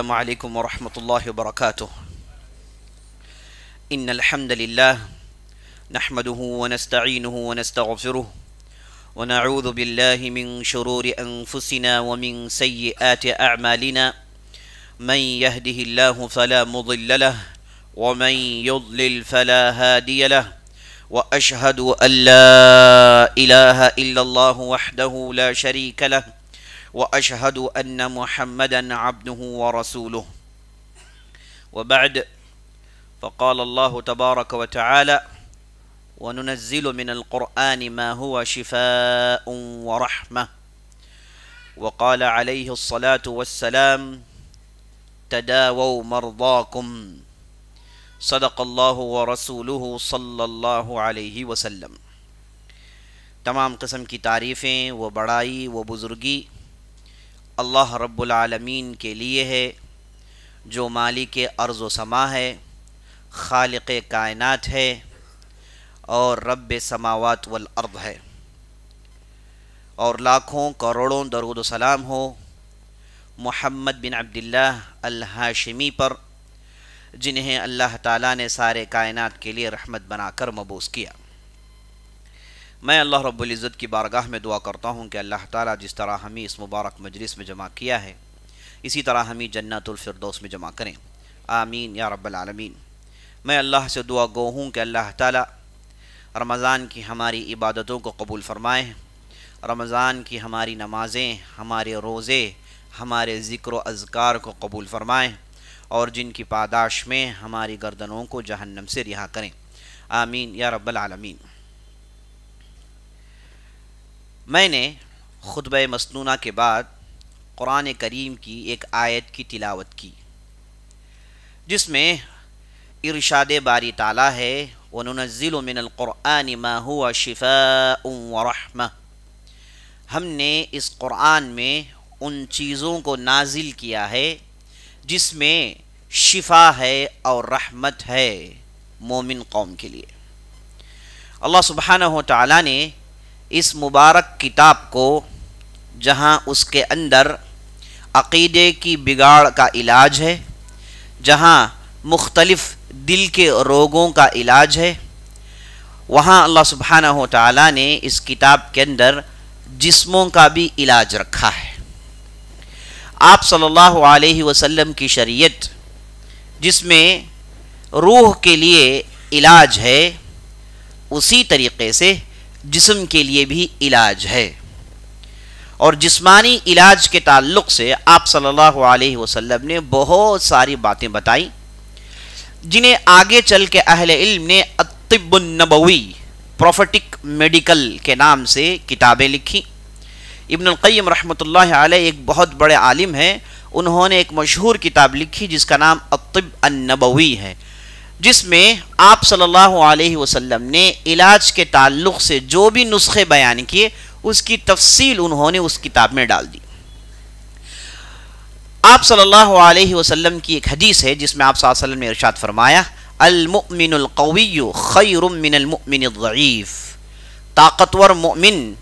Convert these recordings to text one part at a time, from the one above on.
अस्सलामु अलैकुम वरहमतुल्लाहि वबरकातुह। इन्नल हम्दुलिल्लाह नहमदुहु व नस्तईनुहु व नस्तगफिरुह व नऊज़ु बिल्लाहि मिन शुरूरि अनफुसिना व मिन सय्यिआति अअमालिना मन यहदिहिल्लाहु फला मुदिल्ल लह व मन युद्लिल फला हादिय लह व अशहदु अन ला इलाहा इल्लल्लाहु वहदहु ला शरीक लह व अशहदु अन्न मुहम्मदन अब्दुहु व रसूलुह व बअद फ़क़ाल अल्लाहु तबारक व तआला व नुनज़्ज़िलु मिनल क़ुरआनि मा हुवा शिफ़ाअुन व रहमह व क़ाल अलैहिस्सलातु वस्सलाम तदावौ मर्दाकुम सदक़ल्लाहु व रसूलुहु सल्लल्लाहु अलैहि वसल्लम। तमाम किस्म की तारीफ़ें व बड़ाई व बुज़ुर्गी अल्लाह रब्बुल आलमीन के लिए है, जो मालिक अर्ज़ व समा है, खालिक़ कायनात है और रब्बे समावात वल अर्द है। और लाखों करोड़ों दरूद व सलाम हो मुहम्मद बिन अब्दिल्लाह अल हाशिमी पर, जिन्हें अल्लाह ताला ने सारे कायनात के लिए रहमत बनाकर मबूस किया। मैं अल्लाह रब्बुल इज़्ज़त की बारगाह में दुआ करता हूँ कि अल्लाह ताला जिस तरह हमें इस मुबारक मजलिस में जमा किया है, इसी तरह हमें जन्नतुल फिरदौस में जमा करें। आमीन या रब्बल आलमीन। मैं अल्लाह से दुआ गो हूँ कि अल्लाह ताला रमज़ान की हमारी इबादतों को कबूल फ़रमाएँ, रमज़ान की हमारी नमाज़ें, हमारे रोज़े, हमारे ज़िक्र व अज़कार को कबूल फ़रमाएँ और जिनकी पादाश में हमारी गर्दनों को जहन्नम से रिहा करें। आमीन या रब्बल आलमीन। मैंने खुतबा मसनूना के बाद कुरान करीम की एक आयत की तिलावत की, जिसमें इरशाद बारी ताला है व नुनज़्ज़िलु मिनल क़ुरआनि मा हुवा शिफ़ाअुन व रहमह। हमने इस कुरान में उन चीज़ों को नाजिल किया है जिसमें शिफा है और रहमत है मोमिन कौम के लिए। अल्लाह सुब्हानहु व तआला ने इस मुबारक किताब को, जहाँ उसके अंदर अक़ीदे की बिगाड़ का इलाज है, जहाँ मुख्तलिफ़ दिल के रोगों का इलाज है, वहाँ अल्लाह सुब्हानहु व तआला ने इस किताब के अंदर जिस्मों का भी इलाज रखा है। आप सल्लल्लाहु अलैहि वसल्लम की शरीयत जिसमें रूह के लिए इलाज है, उसी तरीक़े से जिस्म के लिए भी इलाज है। और जिस्मानी इलाज के ताल्लुक़ से आप सल्लल्लाहु अलैहि वसल्लम ने बहुत सारी बातें बताई, जिन्हें आगे चल के अहले इल्म ने अत्तिब्बुन नबवी, प्रोफेटिक मेडिकल के नाम से किताबें लिखी। इब्नुल क़य्यिम रहमतुल्लाहि अलैह एक बहुत बड़े आलिम हैं, उन्होंने एक मशहूर किताब लिखी जिसका नाम अत्तिब अन-नबवी है, जिसमें आप सल्लल्लाहु अलैहि वसल्लम ने इलाज के ताल्लुक़ से जो भी नुस्खे बयान किए, उसकी तफसील उन्होंने उस किताब में डाल दी। आप सल्लल्लाहु अलैहि वसल्लम की एक हदीस है जिसमें आप सल्लल्लाहु अलैहि वसल्लम ने इरशाद फरमाया, अल मुअमिनुल क़विय्यु खैरुम मिनल मुअमिनिज़ ज़ईफ़। ताकतवर मोमिन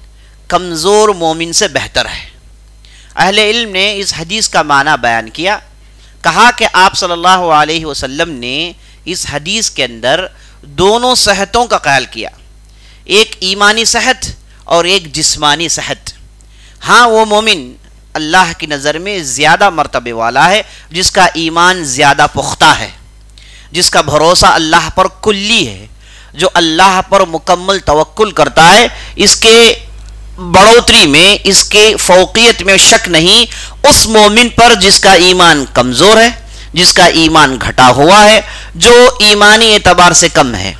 कमज़ोर मोमिन से बेहतर है। अहले इल्म ने इस हदीस का माना बयान किया, कहा कि आप सल्लल्लाहु अलैहि वसल्लम ने इस हदीस के अंदर दोनों सेहतों का ख्याल किया, एक ईमानी सेहत और एक जिस्मानी सेहत। हाँ, वो मोमिन अल्लाह की नज़र में ज़्यादा मर्तबे वाला है जिसका ईमान ज़्यादा पुख्ता है, जिसका भरोसा अल्लाह पर कुल्ली है, जो अल्लाह पर मुकम्मल तवक्कुल करता है। इसके बढ़ोतरी में, इसके फ़ौक़ियत में शक नहीं उस मोमिन पर जिसका ईमान कमज़ोर है, जिसका ईमान घटा हुआ है, जो ईमानी एतबार से कम है।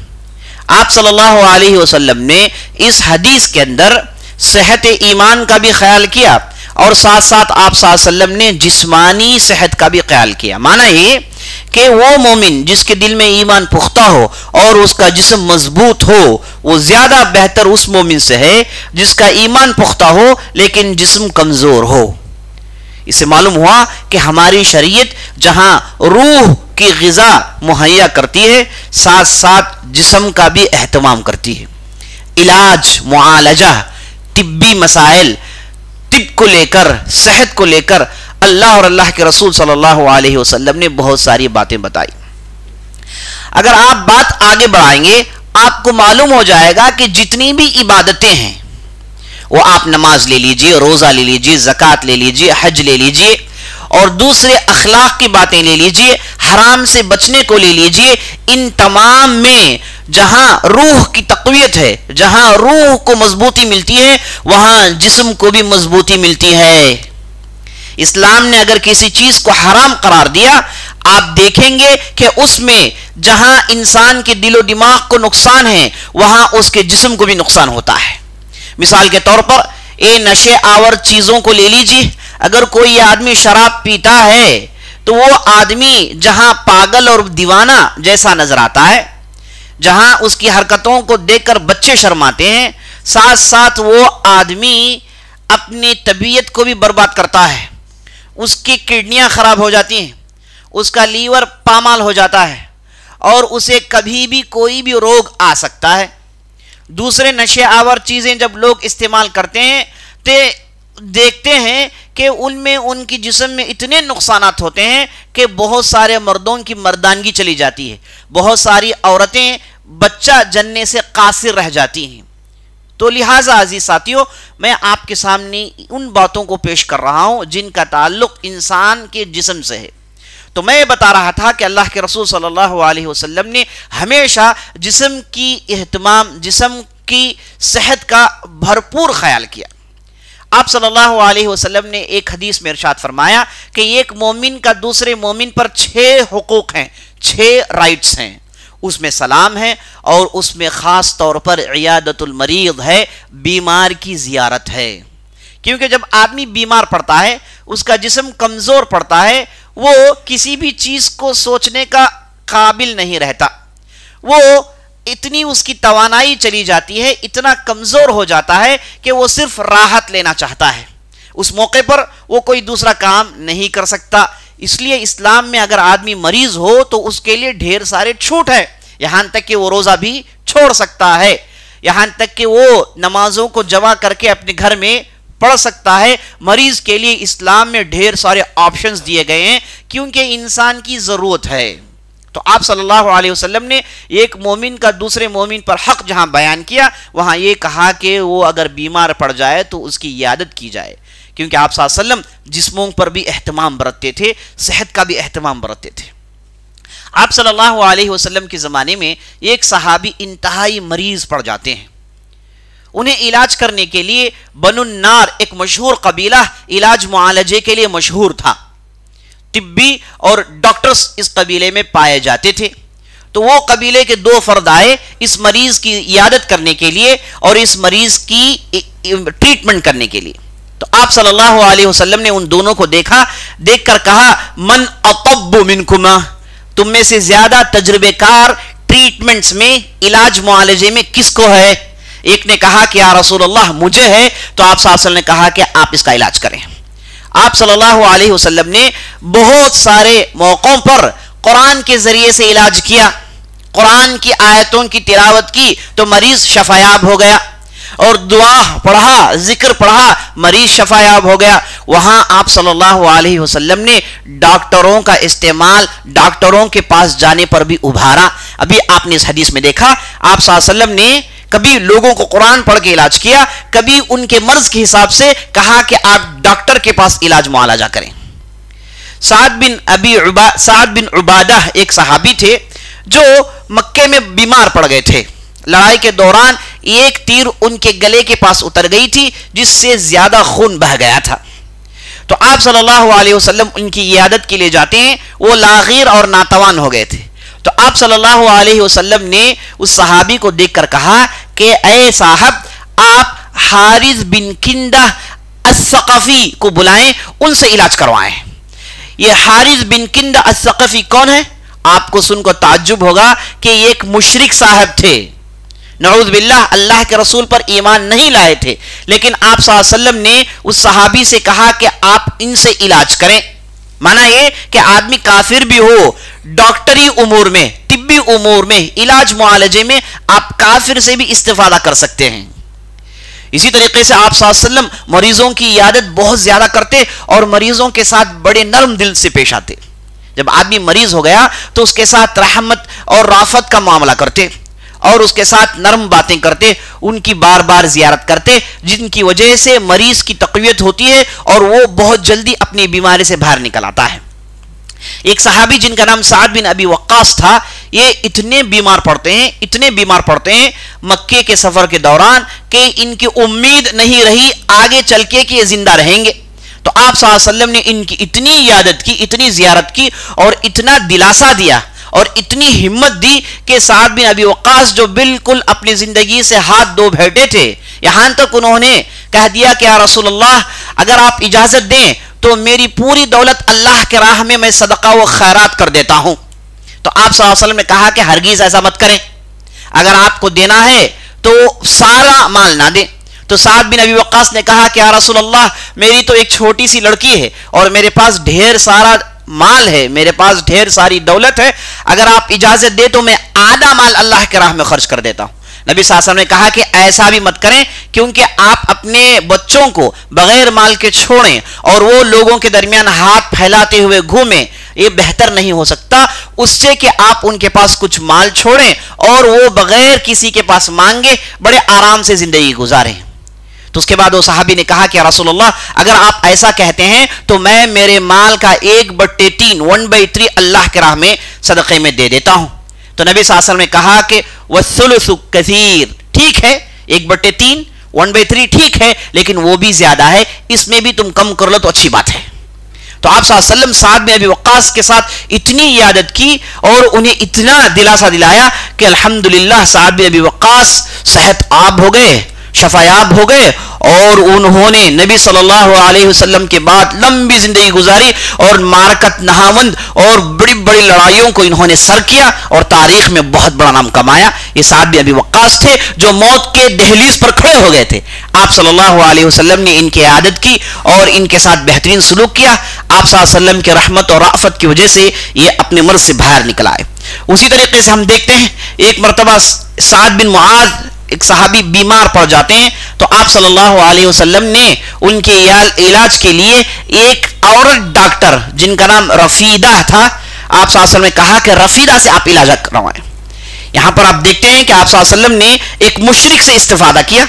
आप सल्लल्लाहु अलैहि वसल्लम ने इस हदीस के अंदर सेहत ईमान का भी ख्याल किया और साथ साथ आप सल्लल्लाहु अलैहि वसल्लम ने जिस्मानी सेहत का भी ख्याल किया। माना ये कि वो मोमिन जिसके दिल में ईमान पुख्ता हो और उसका जिस्म मजबूत हो, वो ज़्यादा बेहतर उस मोमिन से है जिसका ईमान पुख्ता हो लेकिन जिस्म कमज़ोर हो। इससे मालूम हुआ कि हमारी शरीयत जहाँ रूह की ग़िज़ा मुहैया करती है, साथ साथ जिस्म का भी एहतमाम करती है। इलाज, मुआलजा, तिब्बी मसाइल, तिब को लेकर, सेहत को लेकर अल्लाह और अल्लाह के रसूल सल्लल्लाहु अलैहि वसल्लम ने बहुत सारी बातें बताई। अगर आप बात आगे बढ़ाएंगे आपको मालूम हो जाएगा कि जितनी भी इबादतें हैं, वो आप नमाज ले लीजिए, रोजा ले लीजिए, ज़कात ले लीजिए, हज ले लीजिए और दूसरे अखलाक की बातें ले लीजिए, हराम से बचने को ले लीजिए, इन तमाम में जहां रूह की तक़वियत है, जहां रूह को मजबूती मिलती है, वहां जिस्म को भी मजबूती मिलती है। इस्लाम ने अगर किसी चीज को हराम करार दिया, आप देखेंगे कि उसमें जहां इंसान के दिलो दिमाग को नुकसान है, वहां उसके जिस्म को भी नुकसान होता है। मिसाल के तौर पर ये नशे आवर चीजों को ले लीजिए। अगर कोई आदमी शराब पीता है तो वो आदमी जहां पागल और दीवाना जैसा नजर आता है, जहां उसकी हरकतों को देखकर बच्चे शर्माते हैं, साथ साथ वो आदमी अपनी तबीयत को भी बर्बाद करता है। उसकी किडनियां खराब हो जाती हैं, उसका लीवर पामाल हो जाता है और उसे कभी भी कोई भी रोग आ सकता है। दूसरे नशे आवर चीजें जब लोग इस्तेमाल करते हैं तो देखते हैं कि उनमें उनकी जिस्म में इतने नुकसानात होते हैं कि बहुत सारे मर्दों की मर्दानगी चली जाती है, बहुत सारी औरतें बच्चा जनने से कासिर रह जाती हैं। तो लिहाजा अजीज साथियों, मैं आपके सामने उन बातों को पेश कर रहा हूं जिनका ताल्लुक इंसान के जिस्म से है। तो मैं बता रहा था कि अल्लाह के रसूल सल्लल्लाहु अलैहि वसल्लम ने हमेशा जिस्म की एहतमाम, जिस्म की सेहत का भरपूर ख्याल किया। आप सल्लल्लाहु अलैहि वसल्लम ने एक हदीस में इरशाद फरमाया कि एक मोमिन का दूसरे मोमिन पर 6 हुकूक हैं, 6 राइट्स हैं। उसमें सलाम है और उसमें खास तौर पर इयादतुल मरीद है, बीमार की जियारत है। क्योंकि जब आदमी बीमार पड़ता है, उसका जिस्म कमजोर पड़ता है, वो किसी भी चीज को सोचने का काबिल नहीं रहता, वो इतनी उसकी तवानाई चली जाती है, इतना कमजोर हो जाता है कि वो सिर्फ राहत लेना चाहता है। उस मौके पर वो कोई दूसरा काम नहीं कर सकता। इसलिए इस्लाम में अगर आदमी मरीज हो तो उसके लिए ढेर सारे छूट है। यहां तक कि वो रोजा भी छोड़ सकता है, यहां तक कि वो नमाजों को जमा करके अपने घर में पढ़ सकता है। मरीज के लिए इस्लाम में ढेर सारे ऑप्शंस दिए गए हैं क्योंकि इंसान की जरूरत है। तो आप सल्लल्लाहु अलैहि वसल्लम ने एक मोमिन का दूसरे मोमिन पर हक जहां बयान किया, वहां यह कहा कि वो अगर बीमार पड़ जाए तो उसकी इयादत की जाए, क्योंकि आप सल्लल्लाहु अलैहि वसल्लम जिस्मों पर भी एहतमाम बरतते थे, सेहत का भी एहतमाम बरतते थे। आप सल्लल्लाहु अलैहि वसल्लम के ज़माने में एक सहाबी इंतहाई मरीज पड़ जाते हैं। उन्हें इलाज करने के लिए बनुन्नार एक मशहूर कबीला इलाज मुआलजे के लिए मशहूर था। तिब्बी और डॉक्टर्स इस कबीले में पाए जाते थे। तो वो कबीले के 2 फर्द आए इस मरीज की इयादत करने के लिए और इस मरीज की ट्रीटमेंट करने के लिए। तो आप सल्लल्लाहु अलैहि वसल्लम ने उन दोनों को देखा, देखकर कहा, मन अतब्बु मिनकुमा, तुम में से ज्यादा तजुर्बेकार ट्रीटमेंट्स में, इलाज मुआलजे में किसको है? एक ने कहा कि या रसूलल्लाह मुझे है। तो आप सल्लल्लाहु अलैहि वसल्लम ने कहा कि आप इसका इलाज करें। आप सल्लल्लाहु अलैहि वसल्लम ने बहुत सारे मौकों पर कुरान के जरिए से इलाज किया, कुरान की आयतों की तिलावत की तो मरीज शफायाब हो गया, और दुआ पढ़ा, जिक्र पढ़ा, मरीज शफायाब हो गया। वहां आप सल्लल्लाहु अलैहि वसल्लम ने डॉक्टरों का इस्तेमाल डॉक्टरों के पास जाने पर भी उभारा। अभी आपने इस हदीस में देखा, आप सल्लल्लाहु अलैहि वसल्लम ने कभी लोगों को कुरान पढ़ के इलाज किया, कभी उनके मर्ज के हिसाब से कहा कि आप डॉक्टर के पास इलाज मुआलजा करें। साद बिन उबादा एक सहाबी थे जो मक्के में बीमार पड़ गए थे। लड़ाई के दौरान एक तीर उनके गले के पास उतर गई थी जिससे ज्यादा खून बह गया था। तो आप सल्लल्लाहु अलैहि वसल्लम उनकी इयादत के लिए जाते हैं, वो लागीर और नातवान हो गए थे। तो आप सल्लल्लाहु अलैहि वसल्लम ने उस सहाबी को देखकर कहा कि ऐ साहब, आप हारिस बिन किंदा अस्सक़फ़ी को बुलाएं, उनसे इलाज करवाएं। ये हारिस बिन किंदा अस्सक़फ़ी कौन है? आपको सुनकर ताज्जुब होगा कि ये एक मुशरिक साहब थे, नऊज़ बिल्लाह, अल्लाह के रसूल पर ईमान नहीं लाए थे। लेकिन आप सल्लल्लाहु अलैहि वसल्लम ने उस सहाबी से कहा कि आप इनसे इलाज करें। माना ये कि आदमी काफिर भी हो, डॉक्टरी उमूर में, तिब्बी उमूर में, इलाज मुआलजे में आप काफिर से भी इस्तिफादा कर सकते हैं। इसी तरीके से आप सल्लल्लाहु अलैहि वसल्लम मरीजों की इयादत बहुत ज्यादा करते और मरीजों के साथ बड़े नरम दिल से पेश आते। जब आदमी मरीज हो गया तो उसके साथ रहमत और राफत का मामला करते और उसके साथ नरम बातें करते, उनकी बार बार जियारत करते, जिनकी वजह से मरीज की तक़वियत होती है और वो बहुत जल्दी अपनी बीमारी से बाहर निकल आता है। एक सहाबी जिनका नाम साद बिन अबी वक्कास था, ये इतने बीमार पड़ते हैं मक्के के सफर के दौरान कि इनकी उम्मीद नहीं रही आगे चल के कि ये जिंदा रहेंगे। तो आप सल्लल्लाहु अलैहि वसल्लम ने इनकी इतनी इयादत की, इतनी जियारत की और इतना दिलासा दिया और इतनी हिम्मत दी कि साद बिन अबी वक्कास जो बिल्कुल अपनी जिंदगी से हाथ धो बैठे थे, यहां तक उन्होंने कह दिया कि या रसूलल्लाह, अगर आप इजाजत दें तो मेरी पूरी दौलत अल्लाह के राह में मैं सदका व खैरात कर देता हूं। तो आप सल्लल्लाहु अलैहि वसल्लम ने कहा कि हरगिज ऐसा मत करें, अगर आपको देना है तो सारा माल ना दें। तो साद बिन अबी वक्कास ने कहा कि या रसूलल्लाह, मेरी तो एक छोटी सी लड़की है और मेरे पास ढेर सारा माल है, मेरे पास ढेर सारी दौलत है, अगर आप इजाजत दे तो मैं आधा माल अल्लाह के राह में खर्च कर देता हूं। नबी सल्लल्लाहु अलैहि वसल्लम ने कहा कि ऐसा भी मत करें, क्योंकि आप अपने बच्चों को बगैर माल के छोड़ें और वो लोगों के दरमियान हाथ फैलाते हुए घूमें, ये बेहतर नहीं हो सकता उससे कि आप उनके पास कुछ माल छोड़ें और वो बगैर किसी के पास मांगे बड़े आराम से जिंदगी गुजारें। तो उसके बाद वो सहाबी ने कहा कि रसूलुल्लाह, अगर आप ऐसा कहते हैं तो मैं मेरे माल का 1/3 1/3 अल्लाह के राह में सदक़े में दे देता हूं। तो नबी सल्लल्लाहु अलैहि वसल्लम ने कहा कि वस्सुलुसु कसीर, ठीक है 1/3 1/3 ठीक है, लेकिन वो भी ज्यादा है, इसमें भी तुम कम कर लो तो अच्छी बात है। तो आप सल्लल्लाहु अलैहि वसल्लम साद बिन अबी वक्कास के साथ इतनी इयादत की और उन्हें इतना दिलासा दिलाया कि अल्हम्दुलिल्लाह साद बिन अबी वक्कास सेहत आब हो गए, शफायाब हो गए और उन्होंने नबी सल्लल्लाहु अलैहि वसल्लम के बाद लंबी जिंदगी गुजारी और मारकत नहावंद और बड़ी बड़ी लड़ाइयों को इन्होंने सर किया और तारीख में बहुत बड़ा नाम कमाया। ये साद बिन अबी वक्कास थे जो मौत के दहलीज पर खड़े हो गए थे। आप सल्लल्लाहु अलैहि वसल्लम ने इनकी इयादत की और इनके साथ बेहतरीन सलूक किया। आप सल्लल्लाहु अलैहि वसल्लम के रहमत और राफत की वजह से ये अपने मर्ज से बाहर निकल आए। उसी तरीके से हम देखते हैं एक मरतबा साद बिन मुआज, एक सहाबी बीमार पड़ जाते हैं, तो आप सल्लल्लाहु अलैहि वसल्लम ने उनके इलाज के लिए एक औरत डॉक्टर जिनका नाम रफीदा था, आप सल्लल्लाहु अलैहि वसल्लम ने कहा कि रफीदा से आप इलाज करवाएं। यहां पर आप देखते हैं कि आप सल्लल्लाहु अलैहि वसल्लम ने एक मुशरिक से इस्तिफादा किया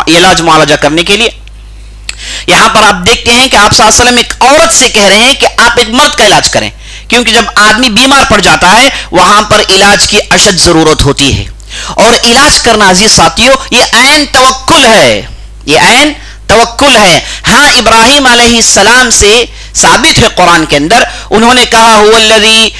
इलाज मुआलजा करने के लिए। यहां पर आप देखते हैं कि आप सल्लल्लाहु अलैहि वसल्लम एक औरत से कह रहे हैं कि आप एक मर्द का इलाज करें, क्योंकि जब आदमी बीमार पड़ जाता है वहां पर इलाज की अशद जरूरत होती है। और इलाज करना अजीज साथियों ये ऐन तवक्कुल है, ये ऐन तवक्कुल है। हाँ, इब्राहिम अलैहिस्सलाम से साबित है कुरान के अंदर, उन्होंने कहा हुवल्लज़ी,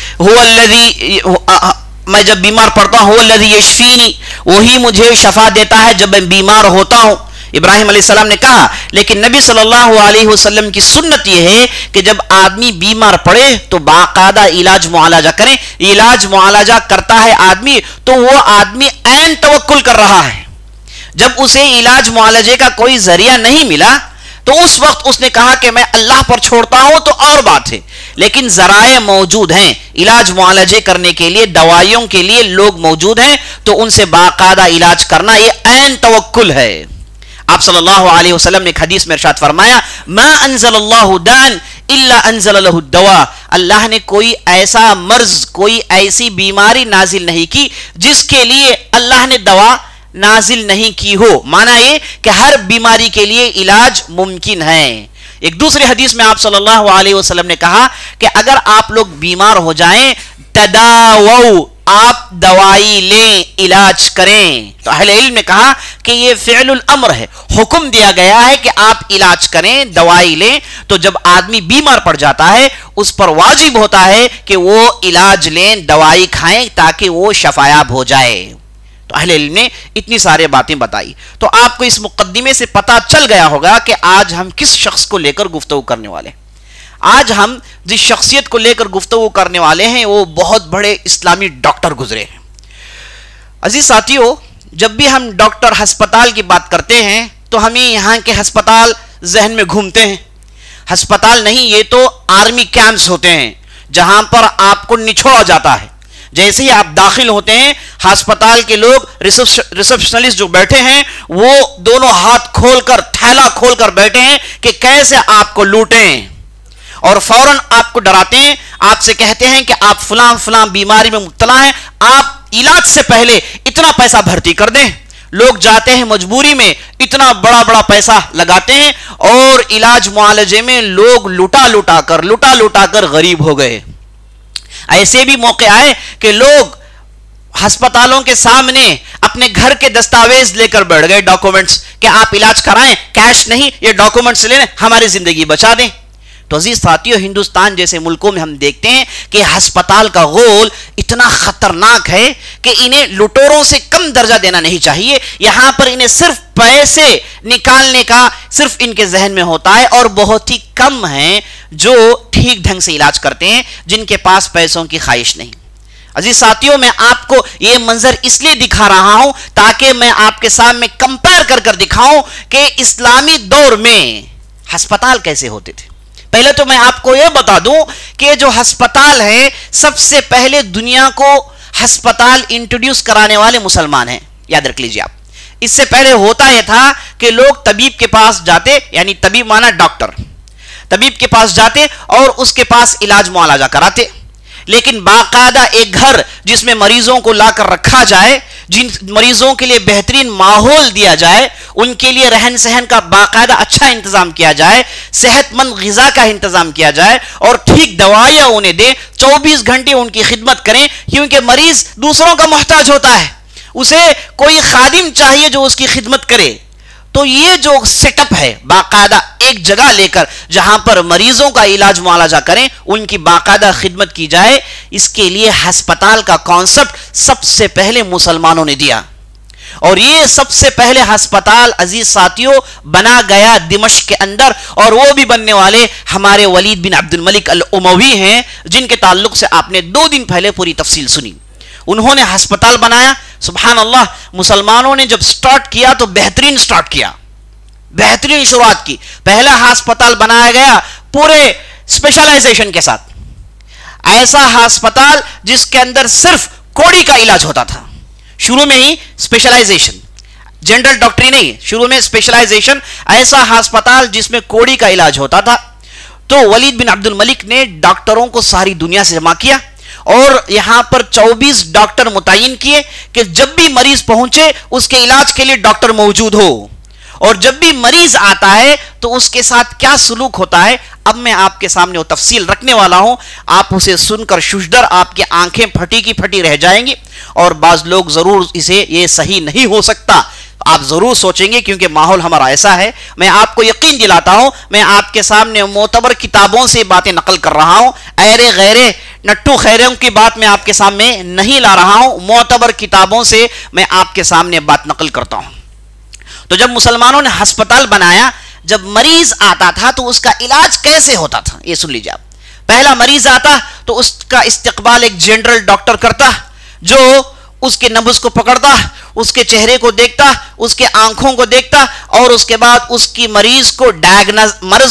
मैं जब बीमार पड़ता हूं हुवल्लज़ी यशफीनी, वही मुझे शफा देता है जब मैं बीमार होता हूं, इब्राहिम अलैहिस्सलाम ने कहा। लेकिन नबी सल्लल्लाहु अलैहि वसल्लम की सुन्नत यह है कि जब आदमी बीमार पड़े तो बाकायदा इलाज मुआलजा करें। इलाज मुआलजा करता है आदमी तो वो आदमी ऐन तवक्कुल कर रहा है। जब उसे इलाज मुआलजे का कोई जरिया नहीं मिला तो उस वक्त उसने कहा कि मैं अल्लाह पर छोड़ता हूं, तो और बात है, लेकिन जराए मौजूद हैं इलाज मुआलजे करने के लिए, दवाइयों के लिए लोग मौजूद हैं, तो उनसे बाकायदा इलाज करना ये ऐन तवक्कुल है। आप सल्लल्लाहु अलैहि वसल्लम ने एक हदीस में इरशाद फरमाया, मा अंज़लल्लाहु दान इल्ला अंज़ल लहु दवा, अल्लाह ने कोई ऐसा मर्ज, कोई ऐसी बीमारी नाजिल नहीं की जिसके लिए अल्लाह ने दवा नाजिल नहीं की हो। माना ये कि हर बीमारी के लिए इलाज मुमकिन है। एक दूसरे हदीस में आप सल्लल्लाहु अलैहि वसल्लम ने कहा कि अगर आप लोग बीमार हो जाएं, तदावौ, आप दवाई लें, इलाज करें। तो अहले इल्म ने कहा कि यह फ़िअलुल अम्र है, हुक्म दिया गया है कि आप इलाज करें, दवाई लें। तो जब आदमी बीमार पड़ जाता है उस पर वाजिब होता है कि वो इलाज लें, दवाई खाएं, ताकि वो शफायाब हो जाए। तो अहले इल्म ने इतनी सारी बातें बताई। तो आपको इस मुकद्दिमे से पता चल गया होगा कि आज हम किस शख्स को लेकर गुफ्तगू करने वाले। आज हम जिस शख्सियत को लेकर गुफ्तगू करने वाले हैं वो बहुत बड़े इस्लामी डॉक्टर गुजरे हैं। अजीज साथियों, जब भी हम डॉक्टर अस्पताल की बात करते हैं तो हमें यहाँ के अस्पताल जहन में घूमते हैं। अस्पताल नहीं, ये तो आर्मी कैंप्स होते हैं जहां पर आपको निछोड़ा जाता है, जैसे ही आप दाखिल होते हैं, अस्पताल के लोग रिसेप्शनिस्ट जो बैठे हैं वो दोनों हाथ खोलकर, थैला खोलकर बैठे हैं कि कैसे आपको लूटें, और फौरन आपको डराते हैं, आपसे कहते हैं कि आप फलां फलां बीमारी में मुब्तला हैं, आप इलाज से पहले इतना पैसा भर्ती कर दें। लोग जाते हैं मजबूरी में, इतना बड़ा बड़ा पैसा लगाते हैं और इलाज मुआलजे में लोग लुटा लुटा कर गरीब हो गए। ऐसे भी मौके आए कि लोग अस्पतालों के सामने अपने घर के दस्तावेज लेकर बैठ गए, डॉक्यूमेंट्स, कि आप इलाज कराएं, कैश नहीं, ये डॉक्यूमेंट्स ले लें, हमारी जिंदगी बचा दें। तो अजीज साथियों, हिंदुस्तान जैसे मुल्कों में हम देखते हैं कि अस्पताल का गोल इतना खतरनाक है कि इन्हें लुटेरों से कम दर्जा देना नहीं चाहिए। यहां पर इन्हें सिर्फ पैसे निकालने का सिर्फ इनके जहन में होता है, और बहुत ही कम हैं जो ठीक ढंग से इलाज करते हैं, जिनके पास पैसों की ख्वाहिश नहीं। अजीज साथियों, मैं आपको यह मंजर इसलिए दिखा रहा हूं ताकि मैं आपके सामने कंपेयर कर कर दिखाऊं कि इस्लामी दौर में अस्पताल कैसे होते थे। पहले तो मैं आपको यह बता दूं कि जो अस्पताल है, सबसे पहले दुनिया को अस्पताल इंट्रोड्यूस कराने वाले मुसलमान हैं, याद रख लीजिए आप। इससे पहले होता यह था कि लोग तबीब के पास जाते, यानी तबीब माना डॉक्टर, तबीब के पास जाते और उसके पास इलाज मुआलजा कराते। लेकिन बाकायदा एक घर जिसमें मरीजों को लाकर रखा जाए, जिन मरीजों के लिए बेहतरीन माहौल दिया जाए, उनके लिए रहन सहन का बाकायदा अच्छा इंतजाम किया जाए, सेहतमंद ग़िज़ा का इंतजाम किया जाए और ठीक दवाइयाँ उन्हें दें, 24 घंटे उनकी खिदमत करें, क्योंकि मरीज दूसरों का मोहताज होता है, उसे कोई खादिम चाहिए जो उसकी खिदमत करे। तो ये जो सेटअप है, बाकायदा एक जगह लेकर जहां पर मरीजों का इलाज मुआलजा करें, उनकी बाकायदा खिदमत की जाए, इसके लिए अस्पताल का कॉन्सेप्ट सबसे पहले मुसलमानों ने दिया। और ये सबसे पहले अस्पताल अजीज साथियों बना गया दिमश्क के अंदर, और वो भी बनने वाले हमारे वलीद बिन अब्दुल मलिक अल उमवी हैं, जिनके ताल्लुक से आपने 2 दिन पहले पूरी तफसील सुनी। उन्होंने अस्पताल बनाया। सुभान अल्लाह, मुसलमानों ने जब स्टार्ट किया तो बेहतरीन स्टार्ट किया, बेहतरीन शुरुआत की। पहला अस्पताल बनाया गया पूरे स्पेशलाइजेशन के साथ, ऐसा अस्पताल जिसके अंदर सिर्फ कोड़ी का इलाज होता था। शुरू में ही स्पेशलाइजेशन, जनरल डॉक्टरी नहीं, शुरू में स्पेशलाइजेशन, ऐसा अस्पताल जिसमें कोड़ी का इलाज होता था। तो वलीद बिन अब्दुल मलिक ने डॉक्टरों को सारी दुनिया से जमा किया और यहां पर 24 डॉक्टर मुतय्यन किए कि जब भी मरीज पहुंचे उसके इलाज के लिए डॉक्टर मौजूद हो, और जब भी मरीज आता है तो उसके साथ क्या सलूक होता है, अब मैं आपके सामने वो तफसील रखने वाला हूं। आप उसे सुनकर शुशदर आपकी आंखें फटी की फटी रह जाएंगी, और बाज लोग जरूर इसे ये सही नहीं हो सकता आप जरूर सोचेंगे, क्योंकि माहौल हमारा ऐसा है। मैं आपको यकीन दिलाता हूं, मैं आपके सामने मोतबर किताबों से बातें नकल कर रहा हूं, ऐरे गैरे नट्टू खैरों की बात मैं आपके सामने नहीं ला रहा हूं, मोतबर किताबों से मैं आपके सामने बात नकल करता हूं। तो जब मुसलमानों ने अस्पताल बनाया, जब मरीज आता था तो उसका इलाज कैसे होता था, ये सुन लीजिए आप। पहला मरीज आता तो उसका इस्तकबाल एक जनरल डॉक्टर करता, जो उसके नब्ज को पकड़ता, उसके चेहरे को देखता, उसके आंखों को देखता, और उसके बाद उसकी मर्ज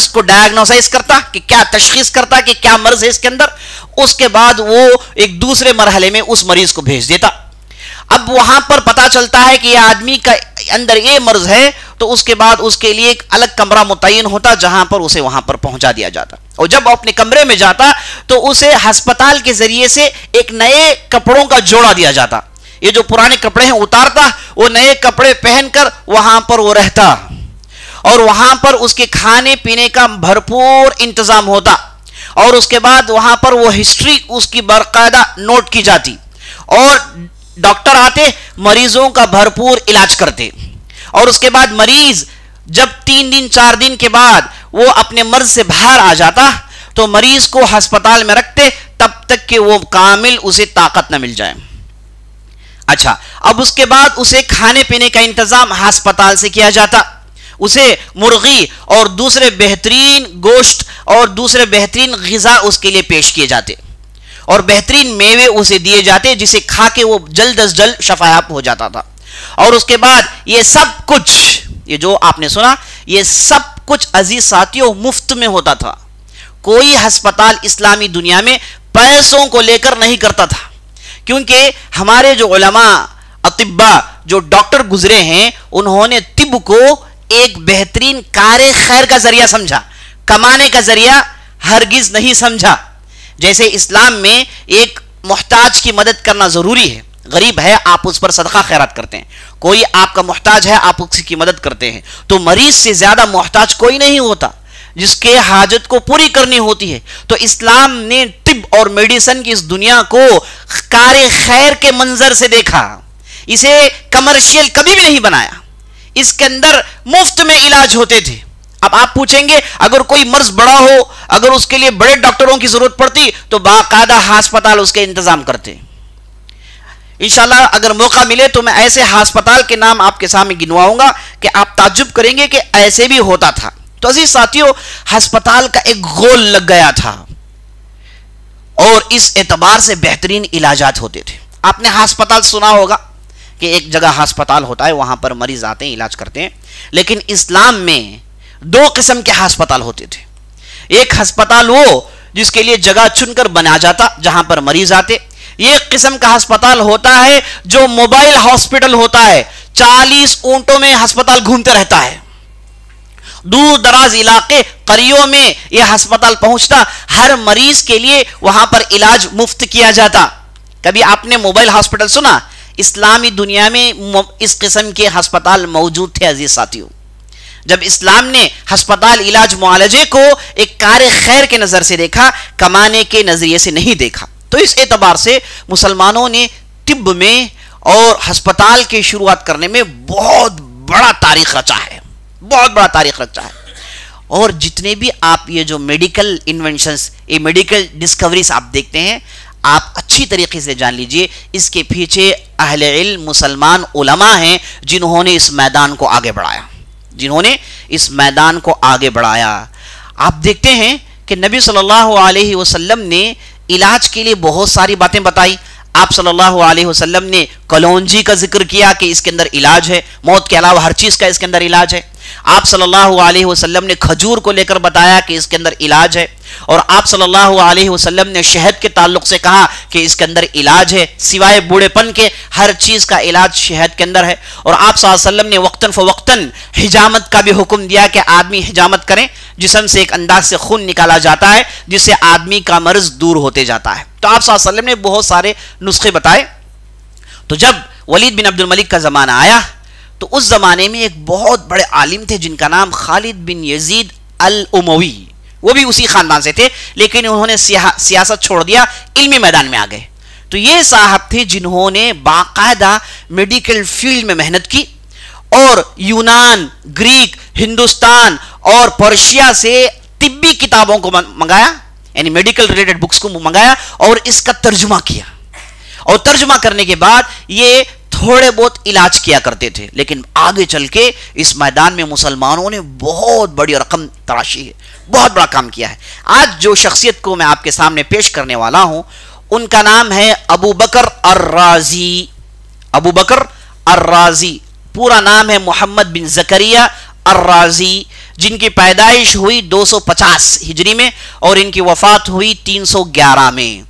को डायग्नोसाइज करता कि क्या तशखीस करता कि क्या मर्ज है इसके अंदर। उसके बाद वो एक दूसरे मरहले में उस मरीज को भेज देता। अब वहां पर पता चलता है कि यह आदमी का अंदर ये मर्ज है, तो उसके बाद उसके लिए एक अलग कमरा मुतय्यन होता जहां पर उसे वहां पर पहुंचा दिया जाता, और जब अपने कमरे में जाता तो उसे अस्पताल के जरिए से एक नए कपड़ों का जोड़ा दिया जाता। ये जो पुराने कपड़े हैं उतारता, वो नए कपड़े पहनकर वहां पर वो रहता, और वहां पर उसके खाने पीने का भरपूर इंतजाम होता, और उसके बाद वहां पर वो हिस्ट्री उसकी बाकायदा नोट की जाती, और डॉक्टर आते मरीजों का भरपूर इलाज करते। और उसके बाद मरीज जब 3 दिन 4 दिन के बाद वो अपने मर्ज से बाहर आ जाता, तो मरीज को अस्पताल में रखते तब तक कि वो कामिल उसे ताकत न मिल जाए। अच्छा, अब उसके बाद उसे खाने पीने का इंतजाम अस्पताल से किया जाता, उसे मुर्गी और दूसरे बेहतरीन गोश्त और दूसरे बेहतरीन ग़िज़ा उसके लिए पेश किए जाते, और बेहतरीन मेवे उसे दिए जाते, जिसे खा के वो जल्द अज जल्द शफायाब हो जाता था। और उसके बाद ये सब कुछ, ये जो आपने सुना, ये सब कुछ अजीज साथियों मुफ्त में होता था। कोई अस्पताल इस्लामी दुनिया में पैसों को लेकर नहीं करता था, क्योंकि हमारे जो उलमा अतिब्बा जो डॉक्टर गुजरे हैं, उन्होंने तिब को एक बेहतरीन कार्य खैर का जरिया समझा, कमाने का जरिया हरगिज नहीं समझा। जैसे इस्लाम में एक मोहताज की मदद करना जरूरी है, गरीब है आप उस पर सदका खैरात करते हैं, कोई आपका मोहताज है आप उसकी मदद करते हैं, तो मरीज से ज्यादा मोहताज कोई नहीं होता जिसके हाजत को पूरी करनी होती है। तो इस्लाम ने तिब और मेडिसिन की इस दुनिया को कार्य खैर के मंजर से देखा, इसे कमर्शियल कभी भी नहीं बनाया। इसके अंदर मुफ्त में इलाज होते थे। अब आप पूछेंगे अगर कोई मर्ज बड़ा हो, अगर उसके लिए बड़े डॉक्टरों की जरूरत पड़ती तो बाकायदा अस्पताल उसके इंतजाम करते। इंशाल्लाह अगर मौका मिले तो मैं ऐसे अस्पताल के नाम आपके सामने गिनवाऊंगा कि आप ताज्जुब करेंगे कि ऐसे भी होता था। तो अजीज साथियों, अस्पताल का एक गोल लग गया था और इस एतबार से बेहतरीन इलाजात होते थे। आपने अस्पताल सुना होगा कि एक जगह अस्पताल होता है, वहां पर मरीज आते हैं, इलाज करते हैं। लेकिन इस्लाम में दो किस्म के अस्पताल होते थे। एक अस्पताल वो जिसके लिए जगह चुनकर बना जाता जहां पर मरीज आते। एक किस्म का अस्पताल होता है जो मोबाइल हॉस्पिटल होता है, 40 ऊंटों में अस्पताल घूमते रहता है, दूर दराज इलाके करियों में यह अस्पताल पहुंचता, हर मरीज के लिए वहां पर इलाज मुफ्त किया जाता। कभी आपने मोबाइल हॉस्पिटल सुना? इस्लामी दुनिया में इस किस्म के अस्पताल मौजूद थे। अजीज साथियों, जब इस्लाम ने अस्पताल इलाज मुआलजे को एक कार्य खैर के नजर से देखा, कमाने के नजरिए से नहीं देखा, तो इस एतबार से मुसलमानों ने तिब में और अस्पताल की शुरुआत करने में बहुत बड़ा तारीख रचा है, बहुत बड़ा तारीख रचा है। और जितने भी आप ये जो मेडिकल इन्वेंशंस, ये मेडिकल डिस्कवरीज आप देखते हैं, आप अच्छी तरीके से जान लीजिए इसके पीछे अहले इल्म मुसलमान उलमा हैं जिन्होंने इस मैदान को आगे बढ़ाया, जिन्होंने इस मैदान को आगे बढ़ाया। आप देखते हैं कि नबी सल्लल्लाहु अलैहि वसल्लम ने इलाज के लिए बहुत सारी बातें बताई। आप सल्लल्लाहु अलैहि वसल्लम ने कलौंजी का जिक्र किया कि इसके अंदर इलाज है, मौत के अलावा हर चीज का इसके अंदर इलाज है। आप सल्लल्लाहु अलैहि वसल्लम ने खजूर को लेकर बताया कि इसके अंदर इलाज है। और आप सल्लल्लाहु अलैहि वसल्लम ने शहद के ताल्लुक से कहा कि इसके अंदर इलाज है, सिवाय बूढ़ेपन के हर चीज का इलाज शहद के अंदर है। और आप सल्लल्लाहु अलैहि वसल्लम ने वक्तन फवक्तन हिजामत का भी हुक्म दिया कि आदमी हिजामत करें, जिस्म से एक अंदाज से खून निकाला जाता है जिससे आदमी का मर्ज दूर होते जाता है। तो आप सल्लल्लाहु अलैहि वसल्लम ने बहुत सारे नुस्खे बताए। तो जब वलीद बिन अब्दुल मलिक का जमाना आया तो उस जमाने में एक बहुत बड़े आलिम थे जिनका नाम खालिद बिन यजीद अल उमवी, वो भी उसी खानदान से थे, लेकिन उन्होंने सियासत छोड़ दिया, इल्मी मैदान में आ गए। तो ये साहब थे जिन्होंने बाकायदा मेडिकल फील्ड में मेहनत की और यूनान, ग्रीक, हिंदुस्तान और पर्शिया से तिब्बी किताबों को मंगाया, यानी मेडिकल रिलेटेड बुक्स को मंगाया और इसका तर्जुमा किया। और तर्जुमा करने के बाद ये थोड़े बहुत इलाज किया करते थे, लेकिन आगे चल के इस मैदान में मुसलमानों ने बहुत बड़ी रकम तराशी है, बहुत बड़ा काम किया है। आज जो शख्सियत को मैं आपके सामने पेश करने वाला हूं उनका नाम है अबू बकर अर्राजी। अबू बकर अर्राजी, पूरा नाम है मोहम्मद बिन जकरिया अर्राजी, जिनकी पैदाइश हुई 250 हिजरी में और इनकी वफात हुई 311 में।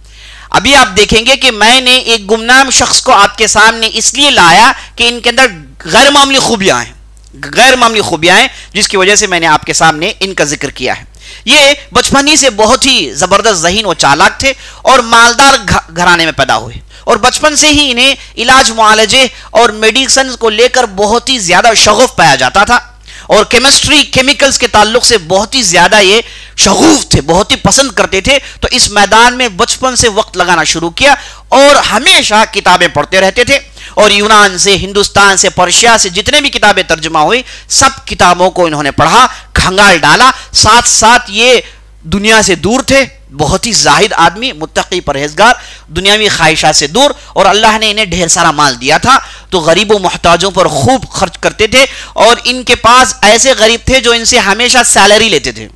अभी आप देखेंगे कि मैंने एक गुमनाम शख्स को आपके सामने इसलिए लाया कि इनके अंदर गैर मामूली खूबियां हैं, गैर मामूली खूबियां हैं, जिसकी वजह से मैंने आपके सामने इनका जिक्र किया है। ये बचपन ही से बहुत ही जबरदस्त ज़हीन और चालाक थे और मालदार घराने में पैदा हुए और बचपन से ही इन्हें इलाज मुआलजे और मेडिसिन को लेकर बहुत ही ज्यादा शगुफ पाया जाता था और केमिस्ट्री, केमिकल्स के ताल्लुक से बहुत ही ज्यादा ये शगूफ थे, बहुत ही पसंद करते थे। तो इस मैदान में बचपन से वक्त लगाना शुरू किया और हमेशा किताबें पढ़ते रहते थे और यूनान से, हिंदुस्तान से, पर्शिया से जितने भी किताबें तर्जुमा हुई सब किताबों को इन्होंने पढ़ा, खंगाल डाला। साथ साथ ये दुनिया से दूर थे, बहुत ही जाहिद आदमी, मुत्तकी, परहेजगार, दुनियावी ख्वाहिशात से दूर, और अल्लाह ने इन्हें ढेर सारा माल दिया था तो गरीबों मोहताजों पर खूब खर्च करते थे। और इनके पास ऐसे गरीब थे जो इनसे हमेशा सैलरी लेते थे,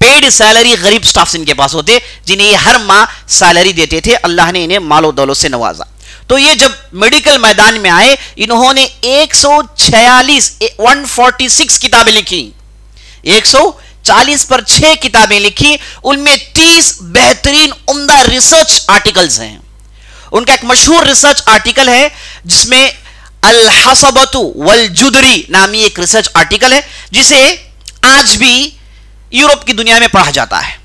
पेड सैलरी गरीब स्टाफ इनके पास होते जिन्हें ये हर माह सैलरी देते थे। अल्लाह ने इन्हें मालो दौलत से नवाजा। तो ये जब मेडिकल मैदान में आए इन्होंने 146 किताबें लिखी, 140 पर 6 किताबें लिखी, उनमें 30 बेहतरीन उम्दा रिसर्च आर्टिकल्स हैं। उनका एक मशहूर रिसर्च आर्टिकल है जिसमें अल हसबतु वल जुदरी नामी एक रिसर्च आर्टिकल है, जिसे आज भी यूरोप की दुनिया में पढ़ा जाता है।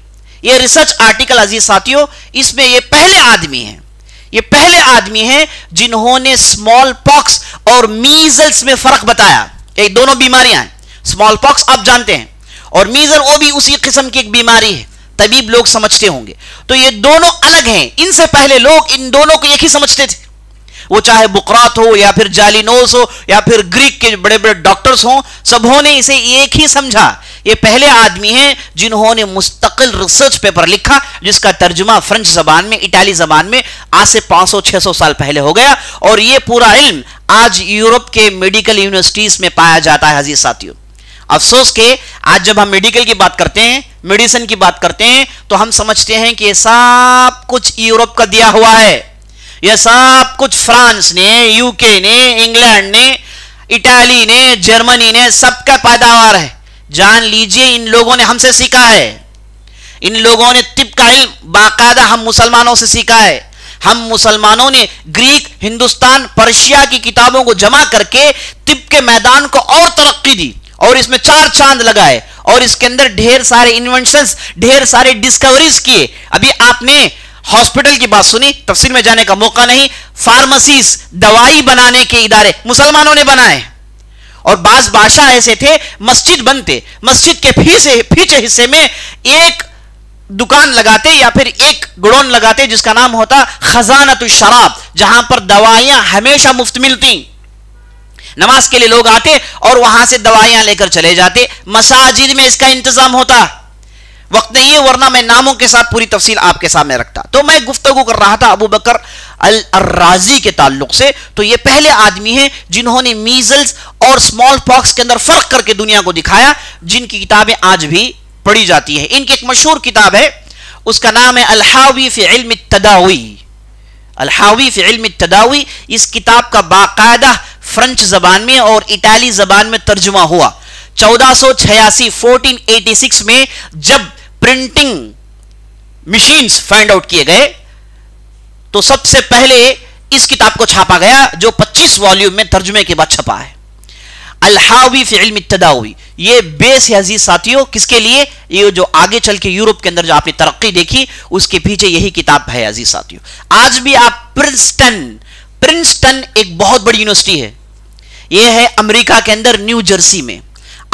यह रिसर्च आर्टिकल अजीज साथियों, इसमें ये पहले आदमी हैं जिन्होंने स्मॉल पॉक्स और मीजल्स में फर्क बताया। ये दोनों बीमारियां हैं, स्मॉल पॉक्स आप जानते हैं और मीजल वो भी उसी किस्म की एक बीमारी है, तबीब लोग समझते होंगे। तो ये दोनों अलग हैं। इनसे पहले लोग इन दोनों को एक ही समझते थे, वो चाहे बुकरात हो या फिर जालिनोस हो या फिर ग्रीक के बड़े बड़े डॉक्टर्स हों, सबों ने इसे एक ही समझा। ये पहले आदमी हैं जिन्होंने मुस्तकिल रिसर्च पेपर लिखा जिसका तर्जुमा फ्रेंच जबान में, इटाली जबान में आज से 500-600 साल पहले हो गया। और ये पूरा इल्म आज यूरोप के मेडिकल यूनिवर्सिटीज में पाया जाता है। अजीज साथियों, अफसोस के आज जब हम मेडिकल की बात करते हैं, मेडिसिन की बात करते हैं, तो हम समझते हैं कि सब कुछ यूरोप का दिया हुआ है। यह सब कुछ फ्रांस ने, यूके ने, इंग्लैंड ने, इटाली ने, जर्मनी ने सबका पैदावार है। जान लीजिए इन लोगों ने हमसे सीखा है। इन लोगों ने तिब का इल्म बाकायदा हम मुसलमानों से सीखा है। हम मुसलमानों ने ग्रीक, हिंदुस्तान, पर्शिया की किताबों को जमा करके तिब के मैदान को और तरक्की दी और इसमें 4 चांद लगाए और इसके अंदर ढेर सारे इन्वेंशंस, ढेर सारे डिस्कवरीज किए। अभी आपने हॉस्पिटल की बात सुनी, तफसील में जाने का मौका नहीं। फार्मेसीज, दवाई बनाने के इदारे मुसलमानों ने बनाए और बाज बादशाह ऐसे थे, मस्जिद बनते, मस्जिद के पीछे हिस्से में एक दुकान लगाते या फिर एक गुडौन लगाते जिसका नाम होता खजानतुश शराब, जहां पर दवाइयां हमेशा मुफ्त मिलती। नमाज के लिए लोग आते और वहां से दवाइयां लेकर चले जाते। मसाजिद में इसका इंतजाम होता। वक्त नहीं है, वरना मैं नामों के साथ पूरी तफसील आपके सामने रखता। तो मैं गुफ्तगू कर रहा था अबू बकर अल अर्राजी के ताल्लुक से। तो ये पहले आदमी हैं जिन्होंने मीजल्स और स्मॉल पॉक्स के अंदर फर्क करके दुनिया को दिखाया, जिनकी किताबें आज भी पढ़ी जाती हैं। इनकी एक मशहूर किताब है, उसका नाम है अल-हावी फी इल्म तदावी। अल-हावी फी इल्म तदावी। इस किताब का बाकायदा फ्रेंच जबान में और इटाली जबान में तर्जुमा हुआ 1486 में, जब प्रिंटिंग मशीन्स फाइंड आउट किए गए तो सबसे पहले इस किताब को छापा गया, जो 25 वॉल्यूम में तर्जुमे के बाद छपा है। अल-हावी फी इल्म तदावी। ये बेस है अजीज साथियों, किसके लिए? ये जो आगे चल के यूरोप के अंदर जो आपने तरक्की देखी, उसके पीछे यही किताब है अजीज साथियों। आज भी आप प्रिंसटन एक बहुत बड़ी यूनिवर्सिटी है, यह है अमेरिका के अंदर न्यू जर्सी में।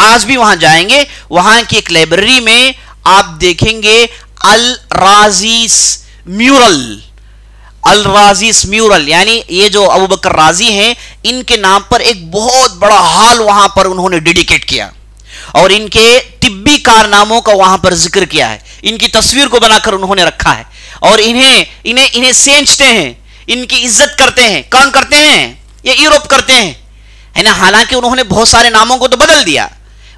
आज भी वहां जाएंगे, वहां की एक लाइब्रेरी में आप देखेंगे अल राजीस म्यूरल, यानी ये जो अबू बकर राजी हैं, इनके नाम पर एक बहुत बड़ा हॉल वहां पर उन्होंने डेडिकेट किया और इनके तिब्बी कारनामों का वहां पर जिक्र किया है। इनकी तस्वीर को बनाकर उन्होंने रखा है और इन्हें सेंचते हैं, इनकी इज्जत करते हैं। कौन करते हैं? ये यूरोप करते हैं, है ना। हालांकि उन्होंने बहुत सारे नामों को तो बदल दिया।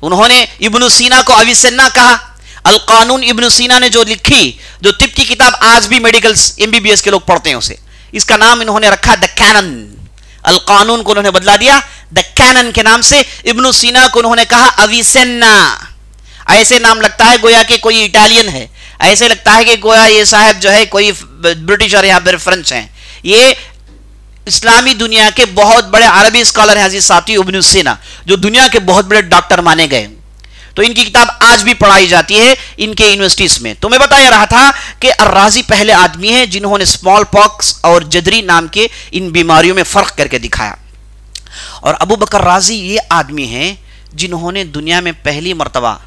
उन्होंने इब्न सीना को अविसेन्ना कहा। अल कानून इब्न सीना ने जो लिखी, जो तिब की किताब आज भी मेडिकल एमबीबीएस के लोग पढ़ते हैं उसे, इसका नाम इन्होंने रखा द कैनन। अल कानून को उन्होंने बदला दिया द कैनन के नाम से। इब्न सीना को उन्होंने कहा अविसेन्ना। ऐसे नाम लगता है गोया कि कोई इटालियन है, ऐसे लगता है कि गोया ये साहब जो है कोई ब्रिटिश और यहाँ पर फ्रेंच हैं। ये इस्लामी दुनिया के बहुत बड़े अरबी स्कॉलर हैं अजीज साथी, इब्न सीना, जो दुनिया के बहुत बड़े डॉक्टर माने गए। तो इनकी किताब आज भी पढ़ाई जाती है इनके यूनिवर्सिटीज में। तो मैं बताया रहा था कि अर्राजी पहले आदमी हैं जिन्होंने स्मॉल पॉक्स और जदरी नाम के इन बीमारियों में फर्क करके दिखाया। और अबू बकर राजी ये आदमी हैं जिन्होंने दुनिया में पहली मर्तबा,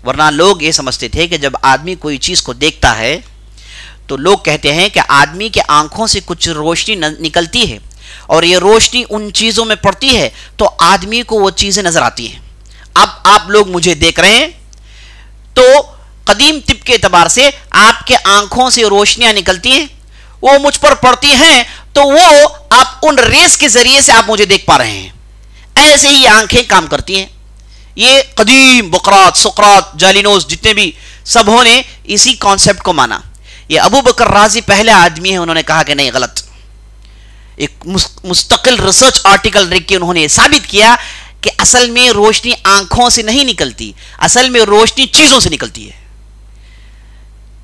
वरना लोग ये समझते थे कि जब आदमी कोई चीज को देखता है तो लोग कहते हैं कि आदमी के आंखों से कुछ रोशनी निकलती है और ये रोशनी उन चीजों में पड़ती है तो आदमी को वो चीजें नजर आती हैं। अब आप लोग मुझे देख रहे हैं तो कदीम तिब के एतबार से आपके आंखों से रोशनियां निकलती हैं, वो मुझ पर पड़ती हैं, तो वो आप उन रेस के जरिए से आप मुझे देख पा रहे हैं। ऐसे ही आंखें काम करती हैं। ये कदीम बुकरात, सुकरात, जालिनोस जितने भी सबों ने इसी कॉन्सेप्ट को माना। ये अबू बकर राजी पहले आदमी है, उन्होंने कहा कि नहीं, गलत। एक मुस्तकिल रिसर्च आर्टिकल लिख के उन्होंने साबित किया कि असल में रोशनी आंखों से नहीं निकलती, असल में रोशनी चीजों से निकलती है।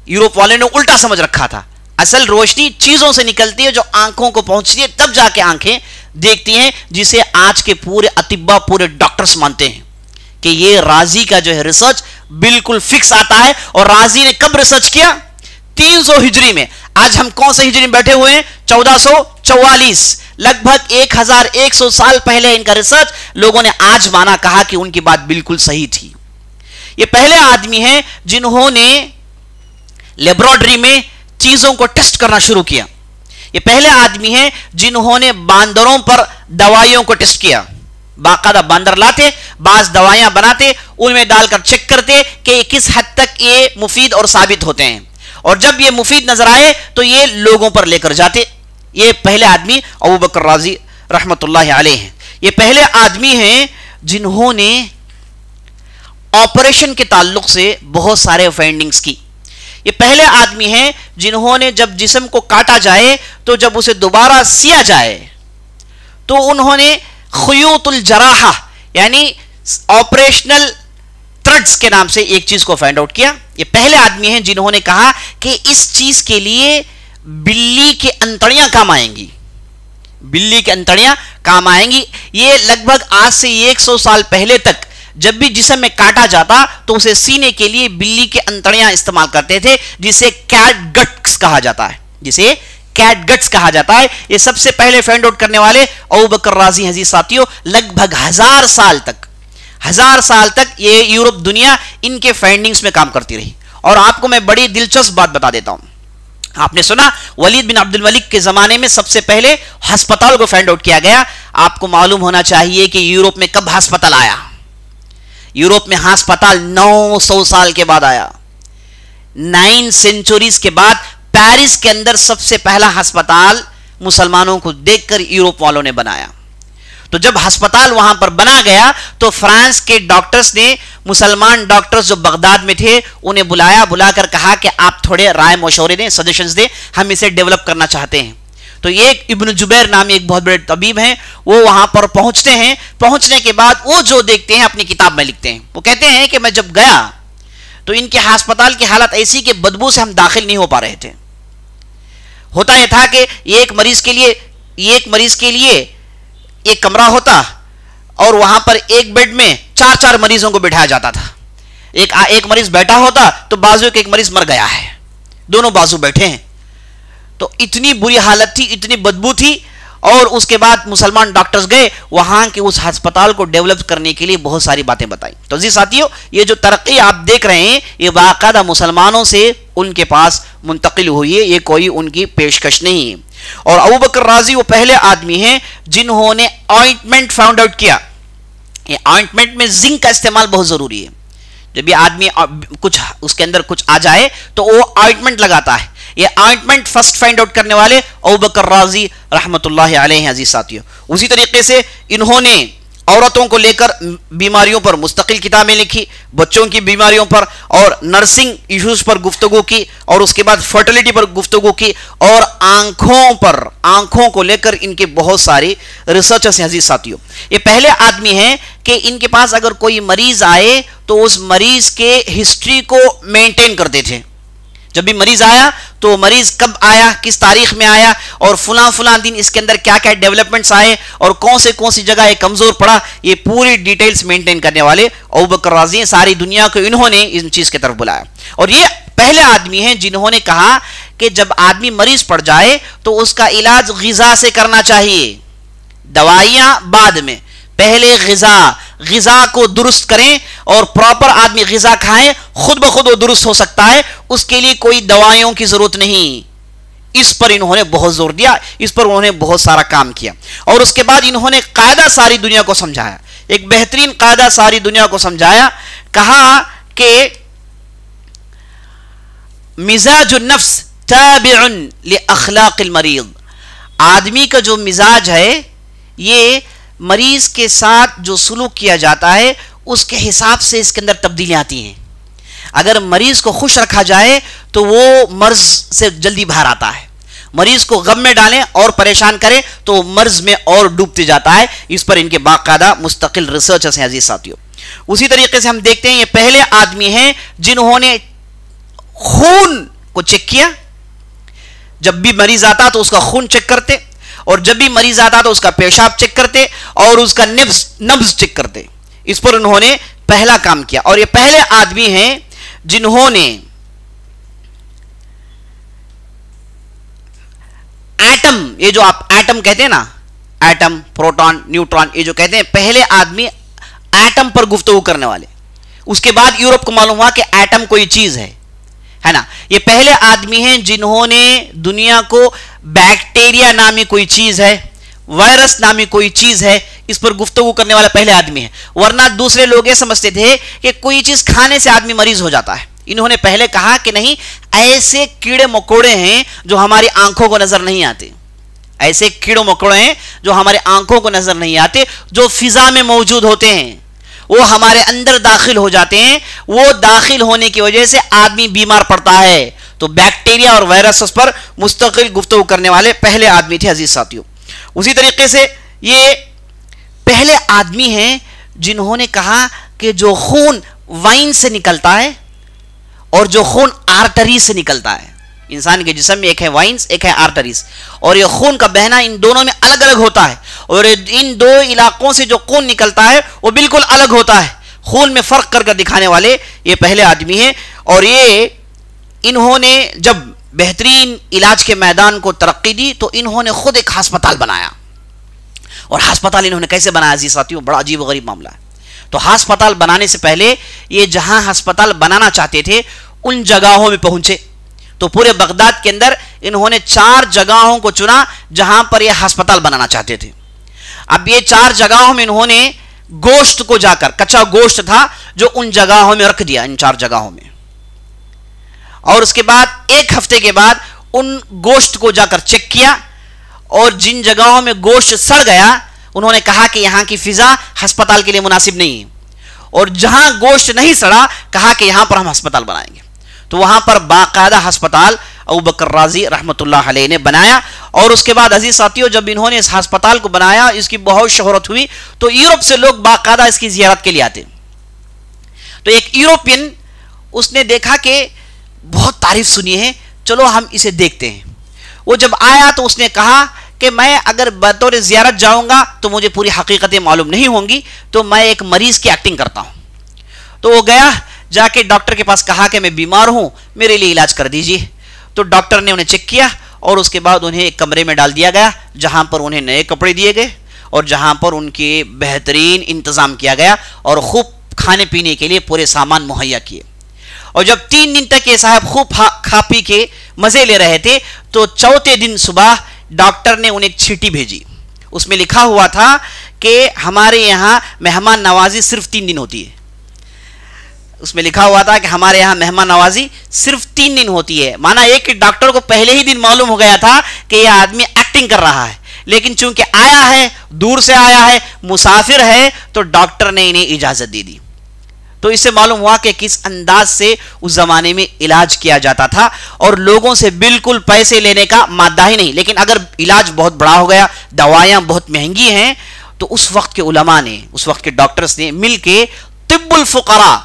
यूरोप वाले ने उल्टा समझ रखा था। असल रोशनी चीजों से निकलती है जो आंखों को पहुंचती है, तब जाके आंखें देखती हैं, जिसे आज के पूरे अतिब्बा, पूरे डॉक्टर्स मानते हैं कि ये राजी का जो है रिसर्च बिल्कुल फिक्स आता है। और राजी ने कब रिसर्च किया? 300 हिजरी में। आज हम कौन से हिजरी में बैठे हुए हैं? 1444। लगभग 1100 साल पहले इनका रिसर्च लोगों ने आज माना, कहा कि उनकी बात बिल्कुल सही थी। ये पहले आदमी हैं जिन्होंने लेबोरेटरी में चीजों को टेस्ट करना शुरू किया। ये पहले आदमी हैं जिन्होंने बांदरों पर दवाइयों को टेस्ट किया। बाकायदा बांदर लाते, बाज दवाइयां बनाते, उनमें डालकर चेक करते कि किस हद तक ये मुफीद और साबित होते हैं, और जब ये मुफीद नजर आए तो ये लोगों पर लेकर जाते। ये पहले आदमी अबू बकर राजी रहमतुल्लाह अलैह हैं। ये पहले आदमी हैं जिन्होंने ऑपरेशन के ताल्लुक से बहुत सारे फाइंडिंग्स की। ये पहले आदमी हैं जिन्होंने जब जिस्म को काटा जाए तो जब उसे दोबारा सिया जाए तो उन्होंने खुयूतुल जराहा यानी ऑपरेशनल थ्रेड्स के नाम से एक चीज को फाइंड आउट किया। ये पहले आदमी हैं जिन्होंने कहा कि इस चीज के लिए बिल्ली की अंतड़ियां काम आएंगी, बिल्ली की अंतड़ियां काम आएंगी। ये लगभग आज से 100 साल पहले तक जब भी जिस्म में काटा जाता तो उसे सीने के लिए बिल्ली के अंतड़ियां इस्तेमाल करते थे, जिसे कैट गट्स कहा जाता है, जिसे कैट गट्स कहा जाता है। ये सबसे पहले फाइंड आउट करने वाले अबू बकर राजी हैं। साथियों, लगभग 1000 साल तक ये यूरोप दुनिया इनके फाइंडिंग्स में काम करती रही। और आपको मैं बड़ी दिलचस्प बात बता देता हूं। आपने सुना वलीद बिन अब्दुल मलिक के जमाने में सबसे पहले अस्पताल को फाइंड आउट किया गया। आपको मालूम होना चाहिए कि यूरोप में कब अस्पताल आया। यूरोप में अस्पताल 900 साल के बाद आया। 9 सेंचुरीज के बाद पेरिस के अंदर सबसे पहला अस्पताल मुसलमानों को देखकर यूरोप वालों ने बनाया। तो जब अस्पताल वहां पर बना गया तो फ्रांस के डॉक्टर्स ने मुसलमान डॉक्टर्स जो बगदाद में थे उन्हें बुलाकर कहा कि आप थोड़े राय मशवरे दें, सजेशंस दें, हम इसे डेवलप करना चाहते हैं। तो एक इब्न जुबैर नामी एक बहुत बड़े तबीब हैं, वो वहां पर पहुंचते हैं। पहुंचने के बाद वो जो देखते हैं अपनी किताब में लिखते हैं। वो कहते हैं कि मैं जब गया तो इनके अस्पताल की हालत ऐसी कि बदबू से हम दाखिल नहीं हो पा रहे थे। होता यह था कि एक मरीज के लिए एक कमरा होता और वहां पर एक बेड में 4-4 मरीजों को बिठाया जाता था। एक मरीज बैठा होता तो बाजू के एक मरीज मर गया है, दोनों बाजू बैठे हैं। तो इतनी बुरी हालत थी, इतनी बदबू थी। और उसके बाद मुसलमान डॉक्टर्स गए वहां के उस अस्पताल को डेवलप करने के लिए बहुत सारी बातें बताई। तो जी साथियों, ये जो तरक्की आप देख रहे हैं ये बाकायदा मुसलमानों से उनके पास मुंतकिल हुई है, ये कोई उनकी पेशकश नहीं है। और अबू बकर राजी वो पहले आदमी हैं जिन्होंने ऑइंटमेंट फाउंड आउट किया। ये ऑइंटमेंट में जिंक का इस्तेमाल बहुत जरूरी है। जब भी आदमी कुछ उसके अंदर कुछ आ जाए तो वो ऑइंटमेंट लगाता है। ये ऑइंटमेंट फर्स्ट फाइंड आउट करने वाले अबू बकर राजी रहमतुल्लाह अलैहि हैं। अजीज साथियों, उसी तरीके से इन्होंने औरतों को लेकर बीमारियों पर मुस्तकिल किताबें लिखी, बच्चों की बीमारियों पर और नर्सिंग इश्यूज पर गुफ्तगू की, और उसके बाद फर्टिलिटी पर गुफ्तगू की, और आंखों को लेकर इनके बहुत सारी रिसर्चर्स हैं। अजीज साथियों, ये पहले आदमी हैं कि इनके पास अगर कोई मरीज आए तो उस मरीज के हिस्ट्री को मेंटेन करते थे। जब भी मरीज आया तो मरीज कब आया, किस तारीख में आया, और फुला दिन इसके अंदर क्या क्या डेवलपमेंट्स आए और कौन सी जगह ये कमजोर पड़ा, ये पूरी डिटेल्स मेंटेन करने वाले अबू बकर राजी। सारी दुनिया को इन्होंने इस चीज की तरफ बुलाया। और ये पहले आदमी हैं जिन्होंने कहा कि जब आदमी मरीज पड़ जाए तो उसका इलाज गिजा से करना चाहिए, दवाइयां बाद में, पहले गिजा को दुरुस्त करें और प्रॉपर आदमी गिजा खाएं, खुद ब खुद वो दुरुस्त हो सकता है, उसके लिए कोई दवाइयों की जरूरत नहीं। इस पर इन्होंने बहुत जोर दिया, इस पर उन्होंने बहुत सारा काम किया। और उसके बाद इन्होंने कायदा सारी दुनिया को समझाया, एक बेहतरीन कायदा सारी दुनिया को समझाया। कहा कि मिजाजुन नफ्स ताबिउन लि अखलाकिल मरीज, आदमी का जो मिजाज है ये मरीज के साथ जो सुलूक किया जाता है उसके हिसाब से इसके अंदर तब्दीलियां आती हैं। अगर मरीज को खुश रखा जाए तो वो मर्ज से जल्दी बाहर आता है, मरीज को गम में डालें और परेशान करें तो मर्ज में और डूबते जाता है। इस पर इनके बाकायदा मुस्तकिल रिसर्चर्स हैं। अजीज साथियों, उसी तरीके से हम देखते हैं ये पहले आदमी हैं जिन्होंने खून को चेक किया। जब भी मरीज आता तो उसका खून चेक करते, और जब भी मरीज आता तो उसका पेशाब चेक करते और उसका नब्ज चेक करते। इस पर उन्होंने पहला काम किया। और ये पहले आदमी हैं जिन्होंने एटम, ये जो आप एटम कहते हैं ना, एटम, प्रोटॉन, न्यूट्रॉन, ये जो कहते हैं, पहले आदमी एटम पर गुफ्तगू करने वाले। उसके बाद यूरोप को मालूम हुआ कि एटम कोई चीज है ना। ये पहले आदमी हैं जिन्होंने दुनिया को बैक्टीरिया नामी कोई चीज है, वायरस नामी कोई चीज है, इस पर गुफ्तगू करने वाला पहले आदमी है। वरना दूसरे लोग ये समझते थे कि कोई चीज खाने से आदमी मरीज हो जाता है। इन्होंने पहले कहा कि नहीं, ऐसे कीड़े मकोड़े हैं जो हमारी आंखों को नजर नहीं आते, ऐसे कीड़े मकोड़े हैं जो हमारे आंखों को नजर नहीं आते, जो फिजा में मौजूद होते हैं, वो हमारे अंदर दाखिल हो जाते हैं। वो दाखिल होने की वजह से आदमी बीमार पड़ता है। तो बैक्टीरिया और वायरस पर मुस्तकिल गुफ्तगू करने वाले पहले आदमी थे अजीज साथियों। उसी तरीके से ये पहले आदमी हैं जिन्होंने कहा कि जो खून वाइन से निकलता है और जो खून आर्टरी से निकलता है, इंसान के जिस्म में एक है वाइन्स, एक है आर्टरीज, और ये खून का बहना इन दोनों में अलग अलग होता है, और इन दो इलाकों से जो खून निकलता है वो बिल्कुल अलग होता है। खून में फर्क करके दिखाने वाले ये पहले आदमी हैं। और ये इन्होंने जब बेहतरीन इलाज के मैदान को तरक्की दी तो इन्होंने खुद एक अस्पताल बनाया। और अस्पताल इन्होंने कैसे बनाया अजीज साथियों, बड़ा अजीब गरीब मामला है। तो अस्पताल बनाने से पहले ये जहां अस्पताल बनाना चाहते थे उन जगहों में पहुंचे। तो पूरे बगदाद के अंदर इन्होंने 4 जगहों को चुना जहां पर यह अस्पताल बनाना चाहते थे। अब ये 4 जगहों में इन्होंने गोश्त को जाकर, कच्चा गोश्त था जो उन जगहों में रख दिया, इन 4 जगहों में। और उसके बाद 1 हफ्ते के बाद उन गोश्त को जाकर चेक किया, और जिन जगहों में गोश्त सड़ गया उन्होंने कहा कि यहां की फिजा अस्पताल के लिए मुनासिब नहीं है। और जहां गोश्त नहीं सड़ा कहा कि यहां पर हम अस्पताल बनाएंगे। तो वहां पर बाकायदा अस्पताल अबू बकर राजी रहमतुल्लाह अलैह ने बनाया। और उसके बाद अजीज साथियों जब इन्होंने इस अस्पताल को बनाया, इसकी बहुत शोहरत हुई, तो यूरोप से लोग बाकायदा इसकी जियारत के लिए आते। तो एक यूरोपियन, उसने देखा कि बहुत तारीफ सुनी है, चलो हम इसे देखते हैं। वो जब आया तो उसने कहा कि मैं अगर बतौर जियारत जाऊंगा तो मुझे पूरी हकीकतें मालूम नहीं होंगी, तो मैं एक मरीज की एक्टिंग करता हूं। तो वो गया, जाके डॉक्टर के पास कहा कि मैं बीमार हूं, मेरे लिए इलाज कर दीजिए। तो डॉक्टर ने उन्हें चेक किया और उसके बाद उन्हें एक कमरे में डाल दिया गया जहां पर उन्हें नए कपड़े दिए गए और जहां पर उनके बेहतरीन इंतजाम किया गया और खूब खाने पीने के लिए पूरे सामान मुहैया किए। और जब 3 दिन तक ये साहब खूब खा पी के मजे ले रहे थे, तो चौथे दिन सुबह डॉक्टर ने उन्हें एक चिट्ठी भेजी। उसमें लिखा हुआ था कि हमारे यहाँ मेहमान नवाजी सिर्फ 3 दिन होती है। उसमें लिखा हुआ था कि हमारे यहाँ मेहमान नवाजी सिर्फ 3 दिन होती है। माना एक कि डॉक्टर को पहले ही दिन मालूम हो गया था कि यह आदमी एक्टिंग कर रहा है, लेकिन चूंकि आया है, दूर से आया है, मुसाफिर है, तो डॉक्टर ने इन्हें इजाजत दे दी। तो इससे मालूम हुआ कि किस अंदाज से उस जमाने में इलाज किया जाता था, और लोगों से बिल्कुल पैसे लेने का मादा ही नहीं। लेकिन अगर इलाज बहुत बड़ा हो गया, दवाइयां बहुत महंगी हैं, तो उस वक्त के उलमा ने, उस वक्त के डॉक्टर्स ने मिलके तिब्बुल फुकरा,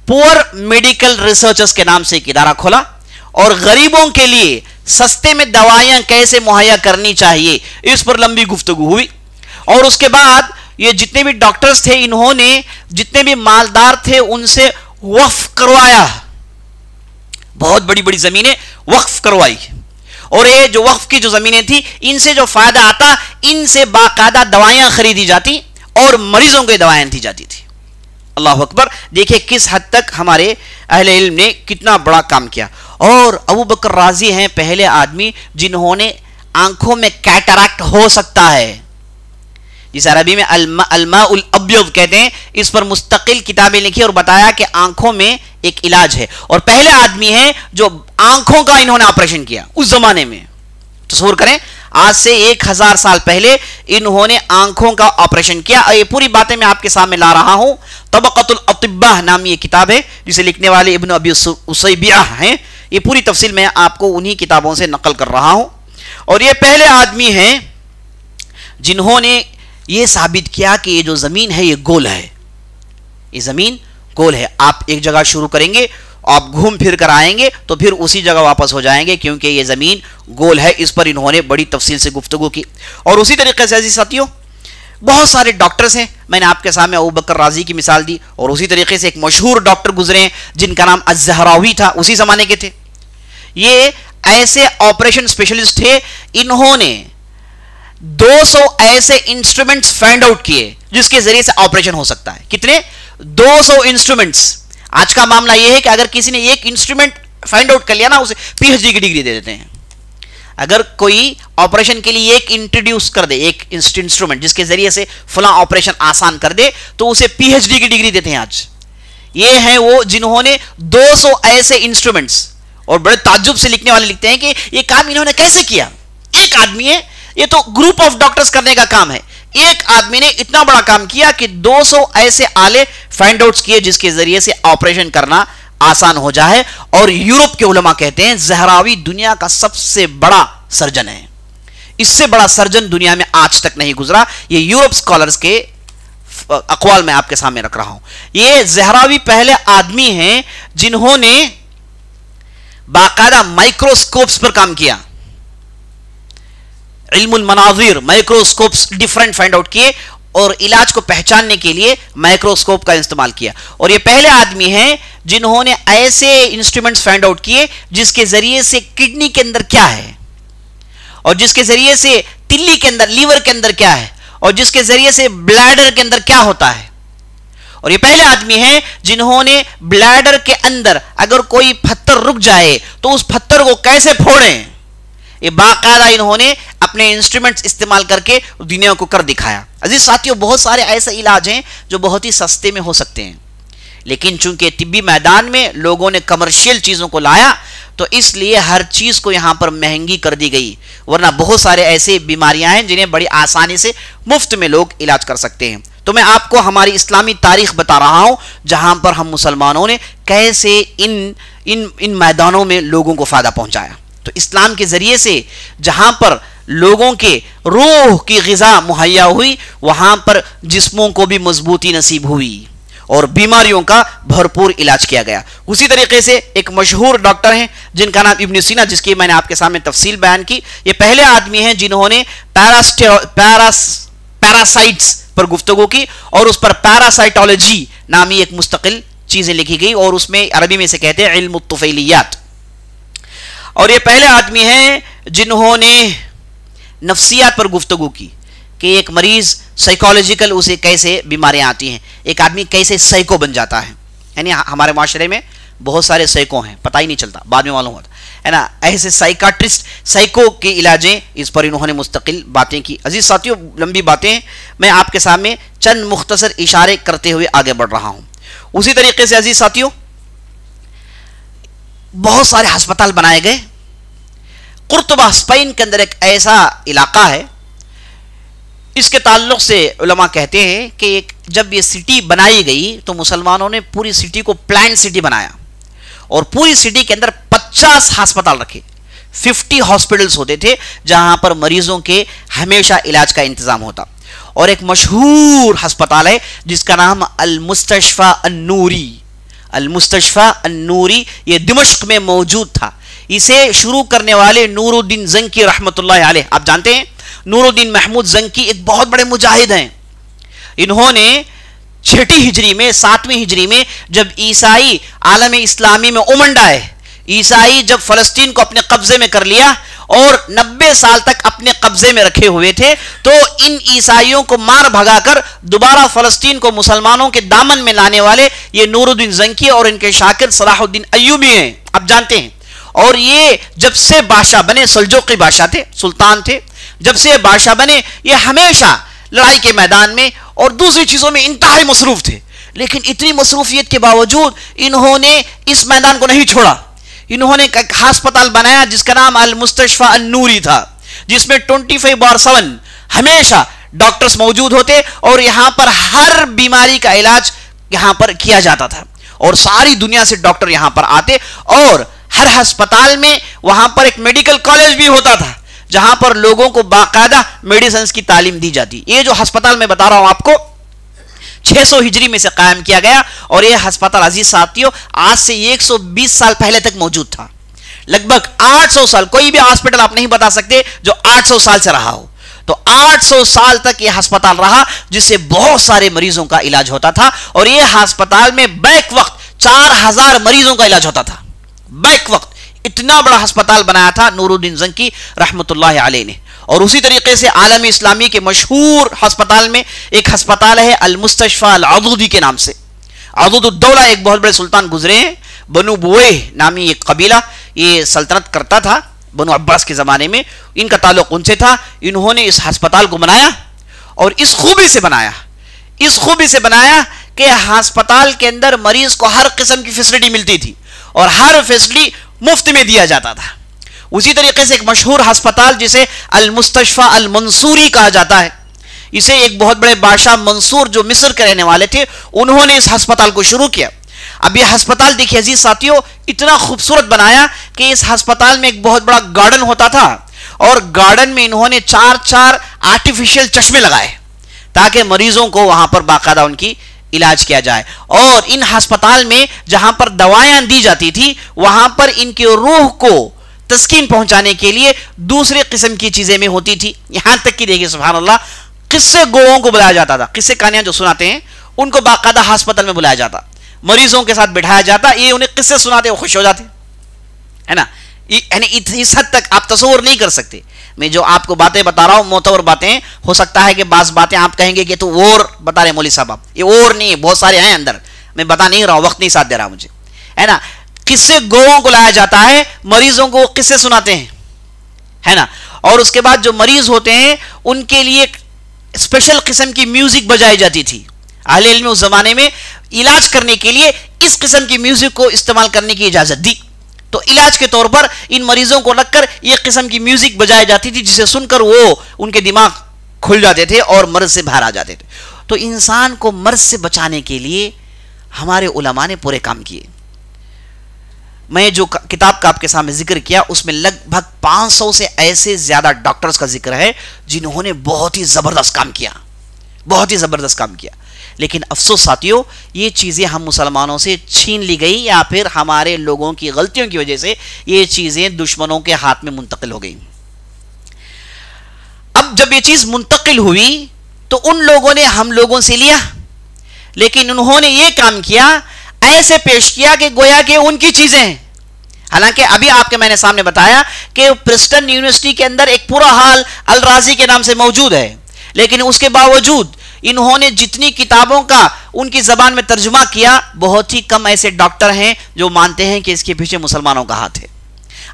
पुअर मेडिकल रिसर्चर्स के नाम से एक इदारा खोला, और गरीबों के लिए सस्ते में दवाइयां कैसे मुहैया करनी चाहिए, इस पर लंबी गुफ्तगू हुई। और उसके बाद ये जितने भी डॉक्टर्स थे, इन्होंने जितने भी मालदार थे उनसे वक्फ करवाया, बहुत बड़ी बड़ी जमीनें वक्फ करवाई। और ये जो वक्फ की जो जमीनें थी, इनसे जो फायदा आता, इनसे बाकायदा दवाइयां खरीदी जाती और मरीजों को दवाइयां दी जाती थी। अल्लाह अकबर, देखिए किस हद तक हमारे अहले इल्म ने कितना बड़ा काम किया। और अबू बकर राजी हैं पहले आदमी जिन्होंने आंखों में कैटरैक्ट हो सकता है, जिस अरबी में अलमाउल अब्यद कहते हैं, इस पर मुस्तकिल किताबें लिखी और बताया कि आंखों में एक इलाज है। और पहले आदमी हैं जो आंखों का इन्होंने ऑपरेशन किया उस जमाने में। तस्वीर करें, आज से 1000 साल पहले इन्होंने आंखों का ऑपरेशन किया। ये पूरी बातें मैं आपके सामने ला रहा हूं। तबक़तुल अतिब्बा नाम ये किताब है जिसे लिखने वाले इब्न अबी उसैबिया हैं। ये पूरी तफसील मैं आपको उन्हीं किताबों से नकल कर रहा हूं। और ये पहले आदमी हैं जिन्होंने ये साबित किया कि ये जो जमीन है ये गोल है, ये जमीन गोल है। आप एक जगह शुरू करेंगे आप घूम फिर कर आएंगे तो फिर उसी जगह वापस हो जाएंगे, क्योंकि ये ज़मीन गोल है। इस पर इन्होंने बड़ी तफसील से गुफ्तगू की। और उसी तरीके से अजीज साथियों, बहुत सारे डॉक्टर्स हैं, मैंने आपके सामने अबू बकर राजी की मिसाल दी, और उसी तरीके से एक मशहूर डॉक्टर गुजरे हैं जिनका नाम अज़हरावी था, उसी ज़माने के थे। ये ऐसे ऑपरेशन स्पेशलिस्ट थे, इन्होंने 200 ऐसे इंस्ट्रूमेंट्स फाइंड आउट किए जिसके जरिए से ऑपरेशन हो सकता है। कितने? 200 इंस्ट्रूमेंट्स। आज का मामला यह है कि अगर किसी ने एक इंस्ट्रूमेंट फाइंड आउट कर लिया ना, उसे पीएचडी की डिग्री दे देते हैं। अगर कोई ऑपरेशन के लिए एक इंट्रोड्यूस कर दे, एक इंस्ट्रूमेंट जिसके जरिए से फला ऑपरेशन आसान कर दे, तो उसे पीएचडी की डिग्री देते हैं आज। ये हैं वो जिन्होंने 200 ऐसे इंस्ट्रूमेंट्स, और बड़े ताज्जुब से लिखने वाले लिखते हैं कि ये काम इन्होंने कैसे किया। एक आदमी है, ये तो ग्रुप ऑफ डॉक्टर्स करने का काम है, एक आदमी ने इतना बड़ा काम किया कि 200 ऐसे आले फाइंड आउट्स किए जिसके जरिए से ऑपरेशन करना आसान हो जाए। और यूरोप के उलमा कहते हैं ज़हरावी दुनिया का सबसे बड़ा सर्जन है, इससे बड़ा सर्जन दुनिया में आज तक नहीं गुजरा। ये यूरोप स्कॉलर्स के अक़वाल मैं आपके सामने रख रहा हूं। ये ज़हरावी पहले आदमी हैं जिन्होंने बाकायदा माइक्रोस्कोप्स पर काम किया, इल्मुल मनाज़िर, माइक्रोस्कोप्स डिफरेंट फाइंड आउट किए और इलाज को पहचानने के लिए माइक्रोस्कोप का इस्तेमाल किया। और ये पहले आदमी हैं जिन्होंने ऐसे इंस्ट्रूमेंट्स फाइंड आउट किए जिसके जरिए से किडनी के अंदर क्या है, और जिसके जरिए से तिल्ली के अंदर, लीवर के अंदर क्या है, और जिसके जरिए से ब्लैडर के अंदर क्या होता है। और ये पहले आदमी हैं जिन्होंने ब्लैडर के अंदर अगर कोई पत्थर रुक जाए तो उस पत्थर को कैसे फोड़ें, ये बाकायदा इन्होंने अपने इंस्ट्रूमेंट्स इस्तेमाल करके दुनिया को कर दिखाया। अजीज साथियों, बहुत सारे ऐसे इलाज हैं जो बहुत ही सस्ते में हो सकते हैं, लेकिन चूंकि तिब्बी मैदान में लोगों ने कमर्शियल चीज़ों को लाया तो इसलिए हर चीज़ को यहाँ पर महंगी कर दी गई। वरना बहुत सारे ऐसे बीमारियां हैं जिन्हें बड़ी आसानी से मुफ्त में लोग इलाज कर सकते हैं। तो मैं आपको हमारी इस्लामी तारीख बता रहा हूँ जहाँ पर हम मुसलमानों ने कैसे इन मैदानों में लोगों को फ़ायदा पहुँचाया। तो इस्लाम के ज़रिए से जहाँ पर लोगों के रूह की ग़िज़ा मुहैया हुई, वहाँ पर जिस्मों को भी मजबूती नसीब हुई और बीमारियों का भरपूर इलाज किया गया। उसी तरीके से एक मशहूर डॉक्टर हैं जिनका नाम इब्न सीना, जिसकी मैंने आपके सामने तफसील बयान की। ये पहले आदमी हैं जिन्होंने पैरासाइट्स पर गुफ्तगू की और उस पर पैरासाइटोलॉजी नामी एक मुस्तकिल चीज़ें लिखी गई, और उसमें अरबी में से कहते हैं इल्म तुफ़ैलियात। और ये पहले आदमी हैं जिन्होंने नफ्सियात पर गुफ्तगू की कि एक मरीज़ साइकोलॉजिकल उसे कैसे बीमारियां आती हैं, एक आदमी कैसे साइको बन जाता है। यानी हमारे माशरे में बहुत सारे साइको हैं, पता ही नहीं चलता, बाद में मालूम होता है ना। ऐसे साइकाट्रिस्ट, साइको के इलाजें, इस पर इन्होंने मुस्तकिल बातें की। अजीज साथियों, लंबी बातें मैं आपके सामने चंद मुख्तसर इशारे करते हुए आगे बढ़ रहा हूँ। उसी तरीके से अजीज साथियों, बहुत सारे अस्पताल बनाए गए। कुर्तुबा स्पेन के अंदर एक ऐसा इलाका है, इसके ताल्लुक से उलमा कहते हैं कि जब ये सिटी बनाई गई तो मुसलमानों ने पूरी सिटी को प्लान सिटी बनाया और पूरी सिटी के अंदर 50 अस्पताल रखे। 50 हॉस्पिटल्स होते थे जहां पर मरीजों के हमेशा इलाज का इंतजाम होता। और एक मशहूर अस्पताल है जिसका नाम अल-मुस्तशफा अन-नूरी। अल-मुस्तशफा अन-नूरी ये दिमश्क में मौजूद था। इसे शुरू करने वाले नूरुद्दीन ज़ंकी रहमतुल्लाह अलैह, आप जानते हैं नूरुद्दीन महमूद ज़ंकी एक बहुत बड़े मुजाहिद हैं। इन्होंने 6वीं हिजरी में, 7वीं हिजरी में जब ईसाई आलम इस्लामी में उमंड आए, ईसाई जब फ़लस्तीन को अपने कब्जे में कर लिया और 90 साल तक अपने कब्जे में रखे हुए थे, तो इन ईसाइयों को मार भगाकर दोबारा फ़लस्तीन को मुसलमानों के दामन में लाने वाले ये नूरुद्दीन ज़ंकी और इनके शाकिर सलाहुद्दीन अय्यूबी हैं, आप जानते हैं। और ये जब से बादशाह बने, सल्जुकी बादशाह थे, सुल्तान थे, जब से बादशाह बने ये हमेशा लड़ाई के मैदान में और दूसरी चीज़ों में इंतहाई मसरूफ़ थे। लेकिन इतनी मसरूफियत के बावजूद इन्होंने इस मैदान को नहीं छोड़ा। इन्होंने एक अस्पताल बनाया जिसका नाम अल-मुस्तशफा अन-नूरी था, जिसमें 24/7 हमेशा डॉक्टर्स मौजूद होते और यहाँ पर हर बीमारी का इलाज यहाँ पर किया जाता था और सारी दुनिया से डॉक्टर यहाँ पर आते। और हर अस्पताल में वहाँ पर एक मेडिकल कॉलेज भी होता था जहां पर लोगों को बाकायदा मेडिसिन की तालीम दी जाती। ये जो अस्पताल मैं बता रहा हूं आपको 600 हिजरी में से कायम किया गया और यह अस्पताल अजीज साथियों आज से 120 साल पहले तक मौजूद था। लगभग 800 साल, कोई भी हॉस्पिटल आप नहीं बता सकते जो 800 साल से रहा हो। तो 800 साल तक यह अस्पताल रहा जिससे बहुत सारे मरीजों का इलाज होता था और यह अस्पताल में बैक वक्त 4000 मरीजों का इलाज होता था। बैक वक्त इतना बड़ा अस्पताल बनाया था नूरुद्दीन जंकी रहमतुल्लाह अलैह ने। और उसी तरीके से आलम इस्लामी के मशहूर अस्पताल में एक अस्पताल है अल मुस्तशफा अल अदूदी के नाम से। अदूदुद्दौला एक बहुत बड़े सुल्तान गुजरे हैं, बनु बुवैह नामी एक कबीला ये सल्तनत करता था बनु अब्बास के ज़माने में, इनका ताल्लुक उनसे था। इन्होंने इस अस्पताल को बनाया और इस खूबी से बनाया कि अस्पताल के अंदर मरीज को हर किस्म की फैसिलिटी मिलती थी और हर फैसिलिटी मुफ्त में दिया जाता था। उसी तरीके से एक मशहूर अस्पताल जिसे अल मुस्तशफा अल मंसूरी कहा जाता है, इसे एक बहुत बड़े बादशाह मंसूर जो मिस्र के रहने वाले थे उन्होंने इस अस्पताल को शुरू किया। अब यह अस्पताल देखिए अजीज साथियों इतना खूबसूरत बनाया कि इस अस्पताल में एक बहुत बड़ा गार्डन होता था और गार्डन में इन्होंने 4 आर्टिफिशियल चश्मे लगाए ताकि मरीजों को वहां पर बाकायदा उनकी इलाज किया जाए। और इन अस्पताल में जहां पर दवाएं दी जाती थी वहां पर इनकी रूह को तस्कीन पहुंचाने के लिए दूसरे किस्म की चीजें में होती थी। यहां तक कि देखिए सुभान अल्लाह, किस्से गोओं को बुलाया जाता था, किस्से कहानियां जो सुनाते हैं उनको बाकायदा अस्पताल में बुलाया जाता, मरीजों के साथ बिठाया जाता, ये उन्हें किस्से सुनाते वो खुश हो जाते, है ना। यानी इस हद तक आप तस्वीर नहीं कर सकते। मैं जो आपको बातें बता रहा हूं मोतबर बातें, हो सकता है कि बाज़ बातें आप कहेंगे कि तो और बता रहे मौलवी साहब, आप ये और नहीं है, बहुत सारे हैं अंदर, मैं बता नहीं रहा हूं, वक्त नहीं साथ दे रहा मुझे, है ना। किससे गोओं को लाया जाता है, मरीजों को किससे सुनाते हैं, है ना। और उसके बाद जो मरीज होते हैं उनके लिए स्पेशल किस्म की म्यूजिक बजाई जाती थी। अहले इल्म उस जमाने में इलाज करने के लिए इस किस्म की म्यूजिक को इस्तेमाल करने की इजाजत दी। तो इलाज के तौर पर इन मरीजों को रखकर यह किस्म की म्यूजिक बजाई जाती थी जिसे सुनकर वो उनके दिमाग खुल जाते थे और मर्ज से बाहर आ जाते थे। तो इंसान को मर्ज से बचाने के लिए हमारे उलमा ने पूरे काम किए। मैं जो किताब का आपके सामने जिक्र किया उसमें लगभग 500 से ऐसे ज्यादा डॉक्टर्स का जिक्र है जिन्होंने बहुत ही जबरदस्त काम किया, लेकिन अफसोस साथियों ये चीजें हम मुसलमानों से छीन ली गई या फिर हमारे लोगों की गलतियों की वजह से ये चीजें दुश्मनों के हाथ में मुंतकिल हो गई। अब जब ये चीज मुंतकिल हुई तो उन लोगों ने हम लोगों से लिया, लेकिन उन्होंने ये काम किया, ऐसे पेश किया कि गोया कि उनकी चीजें हैं। हालांकि अभी आपके मैंने सामने बताया कि प्रिंसटन यूनिवर्सिटी के अंदर एक पूरा हाल अल राजी के नाम से मौजूद है, लेकिन उसके बावजूद इन्होंने जितनी किताबों का उनकी जबान में तर्जुमा किया, बहुत ही कम ऐसे डॉक्टर हैं जो मानते हैं कि इसके पीछे मुसलमानों का हाथ है।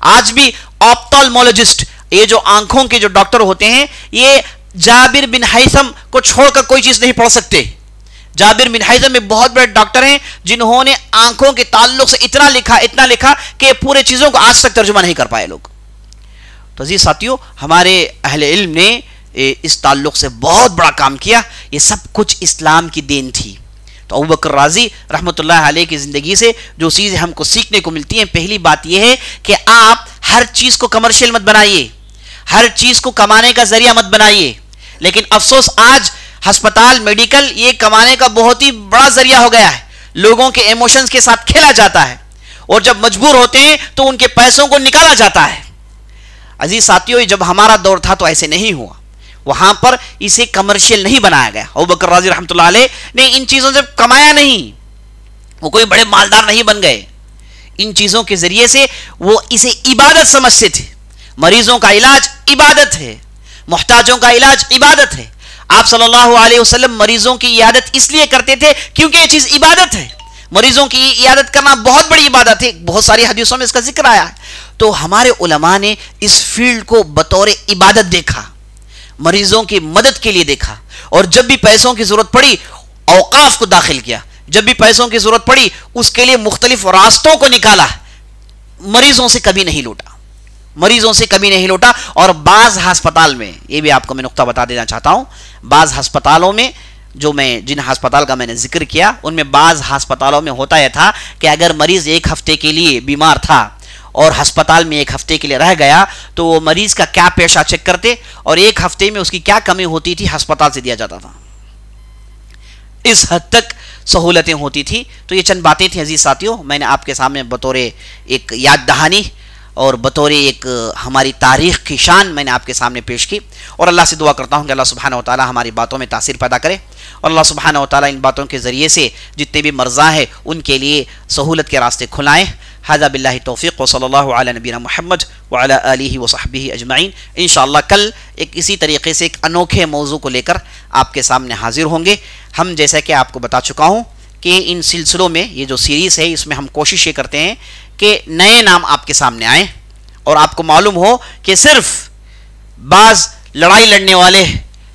आज भी ऑप्थेल्मोलॉजिस्ट, ये जो आंखों के जो डॉक्टर होते हैं, ये जाबिर बिन हैसम को छोड़कर कोई चीज नहीं पढ़ सकते। जाबिर बिन हैसम में बहुत बड़े डॉक्टर हैं जिन्होंने आंखों के ताल्लुक से इतना लिखा कि पूरे चीजों को आज तक तर्जुमा नहीं कर पाए लोग। तो जी साथियों, हमारे अहले इल्म ने इस ताल्लुक से बहुत बड़ा काम किया। ये सब कुछ इस्लाम की देन थी। तो अबू बकर राजी रहमतुल्लाह अलैह की ज़िंदगी से जो चीज़ें हमको सीखने को मिलती हैं, पहली बात यह है कि आप हर चीज़ को कमर्शियल मत बनाइए, हर चीज़ को कमाने का जरिया मत बनाइए। लेकिन अफसोस आज अस्पताल, मेडिकल ये कमाने का बहुत ही बड़ा जरिया हो गया है। लोगों के इमोशंस के साथ खेला जाता है और जब मजबूर होते हैं तो उनके पैसों को निकाला जाता है। अजीज साथियों, जब हमारा दौर था तो ऐसे नहीं हुआ, वहां पर इसे कमर्शियल नहीं बनाया गया। अबू बकर राजी रहमतुल्लाह अलैह ने इन चीजों से कमाया नहीं, वो कोई बड़े मालदार नहीं बन गए। इन चीजों के जरिए से वो इसे इबादत समझते थे। मरीजों का इलाज इबादत है, मुहताजों का इलाज इबादत है। आप सल्लल्लाहु अलैहि वसल्लम मरीजों की इयादत इसलिए करते थे क्योंकि ये चीज इबादत है। मरीजों की इयादत करना बहुत बड़ी इबादत है, बहुत सारी हदीसों में इसका जिक्र आया है। तो हमारे उलमा ने इस फील्ड को बतौर इबादत देखा, मरीजों की मदद के लिए देखा, और जब भी पैसों की जरूरत पड़ी औकाफ को दाखिल किया, जब भी पैसों की जरूरत पड़ी उसके लिए मुख्तलिफ रास्तों को निकाला। मरीजों से कभी नहीं लूटा। और बाज अस्पताल में, ये भी आपको मैं नुक्ता बता देना चाहता हूं, बाज अस्पतालों में जिन अस्पताल का मैंने जिक्र किया उनमें बाज अस्पतालों में होता यह था कि अगर मरीज एक हफ्ते के लिए बीमार था और अस्पताल में एक हफ्ते के लिए रह गया तो वो मरीज का क्या पेशा चेक करते और एक हफ्ते में उसकी क्या कमी होती थी अस्पताल से दिया जाता था। इस हद तक सहूलतें होती थी। तो ये चंद बातें थी अजीज साथियों, मैंने आपके सामने बतौर एक याद दहानी और बतौर एक हमारी तारीख़ की शान मैंने आपके सामने पेश की। और अल्लाह से दुआ करता हूँ कि अल्लाह सुब्हानहू व तआला हमारी बातों में तासीर पैदा करे और अल्लाह सुब्हानहू व तआला इन बातों के ज़रिए से जितने भी मर्ज़ा है उनके लिए सहूलत के रास्ते खुलाएँ। हाज़ा बिल्लाहि तौफ़ीक़ व सल्लल्लाहु अला नबीना मुहम्मद व अला आलिहि व सहबिहि अजमाइन। इंशाअल्लाह कल एक इसी तरीके से एक अनोखे मौजू को लेकर आपके सामने हाजिर होंगे। हम जैसा कि आपको बता चुका हूँ कि इन सिलसिलों में ये जो सीरीज़ है इसमें हम कोशिश ये करते हैं कि नए नाम आपके सामने आए और आपको मालूम हो कि सिर्फ बाज़ लड़ाई लड़ने वाले,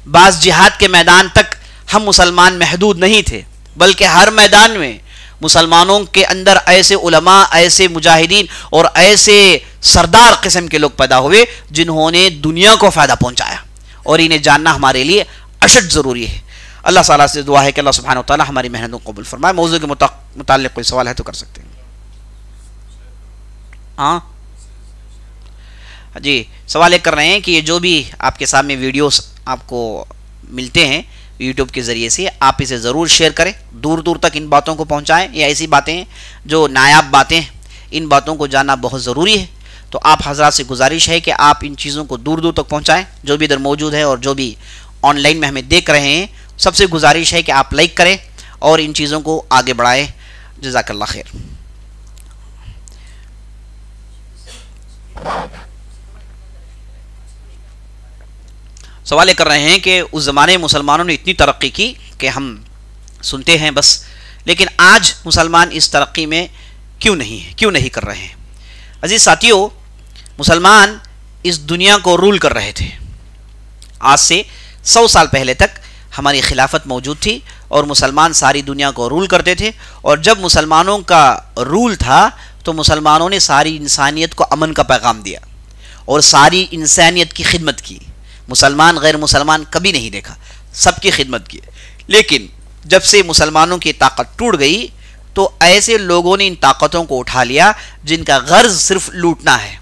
बाज़ जिहाद के मैदान तक हम मुसलमान महदूद नहीं थे, बल्कि हर मैदान में मुसलमानों के अंदर ऐसे उलमा, ऐसे मुजाहिदीन और ऐसे सरदार किस्म के लोग पैदा हुए जिन्होंने दुनिया को फ़ायदा पहुँचाया, और इन्हें जानना हमारे लिए अशद ज़रूरी है। अल्लाह ताला से दुआ है कि अल्लाह सुब्हानहू व तआला हमारी मेहनतों को कबूल फरमाए। मौजू के मुताल्लिक़ कोई सवाल है तो कर सकते हैं। हाँ जी, सवाल ये कर रहे हैं कि ये जो भी आपके सामने वीडियोस आपको मिलते हैं यूट्यूब के ज़रिए से, आप इसे ज़रूर शेयर करें, दूर दूर तक इन बातों को पहुंचाएं। ये ऐसी बातें हैं जो नायाब बातें हैं, इन बातों को जानना बहुत ज़रूरी है। तो आप हज़रात से गुजारिश है कि आप इन चीज़ों को दूर दूर तक पहुंचाएं, जो भी इधर मौजूद है और जो भी ऑनलाइन में हमें देख रहे हैं, सबसे गुजारिश है कि आप लाइक करें और इन चीज़ों को आगे बढ़ाएं। जज़ाकल्लाह खैर। सवाल ये कर रहे हैं कि उस ज़माने में मुसलमानों ने इतनी तरक्की की कि हम सुनते हैं बस, लेकिन आज मुसलमान इस तरक्की में क्यों नहीं कर रहे हैं। अजीज़ साथियों, मुसलमान इस दुनिया को रूल कर रहे थे। आज से 100 साल पहले तक हमारी खिलाफत मौजूद थी और मुसलमान सारी दुनिया को रूल करते थे, और जब मुसलमानों का रूल था तो मुसलमानों ने सारी इंसानियत को अमन का पैगाम दिया और सारी इंसानियत की खिदमत की। मुसलमान गैर मुसलमान कभी नहीं देखा, सबकी खिदमत की। लेकिन जब से मुसलमानों की ताकत टूट गई तो ऐसे लोगों ने इन ताकतों को उठा लिया जिनका गर्ज सिर्फ लूटना है,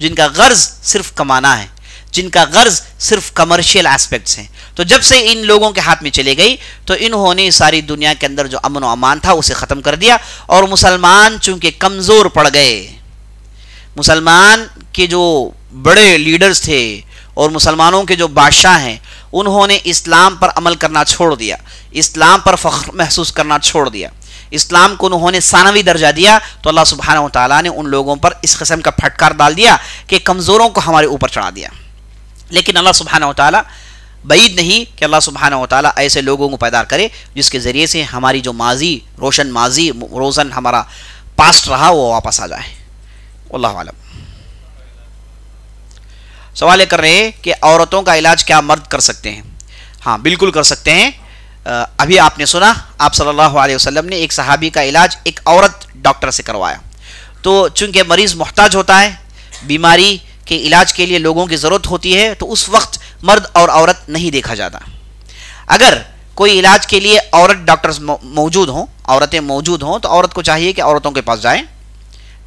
जिनका गर्ज सिर्फ कमाना है, जिनका गर्ज सिर्फ कमर्शियल एस्पेक्ट्स हैं। तो जब से इन लोगों के हाथ में चले गई तो इन्होंने सारी दुनिया के अंदर जो अमन व अमान था उसे ख़त्म कर दिया, और मुसलमान चूंकि कमज़ोर पड़ गए, मुसलमान के जो बड़े लीडर्स थे और मुसलमानों के जो बादशाह हैं उन्होंने इस्लाम पर अमल करना छोड़ दिया, इस्लाम पर फ़ख्र महसूस करना छोड़ दिया, इस्लाम को उन्होंने सानवी दर्जा दिया, तो अल्लाह सुब्हानहू व तआला ने उन लोगों पर इस किस्म का फटकार डाल दिया कि कमज़ोरों को हमारे ऊपर चढ़ा दिया। लेकिन अल्लाह सुब्हानहू व तआला बईद नहीं कि अल्लाह सुब्हानहू व तआला ऐसे लोगों को पैदा करे जिसके ज़रिए से हमारी जो माजी रोशन हमारा पास्ट रहा वो वापस आ जाए। अल्लाह आलम। सवाल ये कर रहे हैं कि औरतों का इलाज क्या मर्द कर सकते हैं? हाँ, बिल्कुल कर सकते हैं। अभी आपने सुना, आप सल्लल्लाहु अलैहि वसल्लम ने एक सहाबी का इलाज एक औरत डॉक्टर से करवाया। तो चूंकि मरीज़ मोहताज होता है, बीमारी के इलाज के लिए लोगों की ज़रूरत होती है, तो उस वक्त मर्द और औरत नहीं देखा जाता। अगर कोई इलाज के लिए औरत डॉक्टर्स मौजूद हों, औरतें मौजूद हों, तो औरत को चाहिए कि औरतों के पास जाएं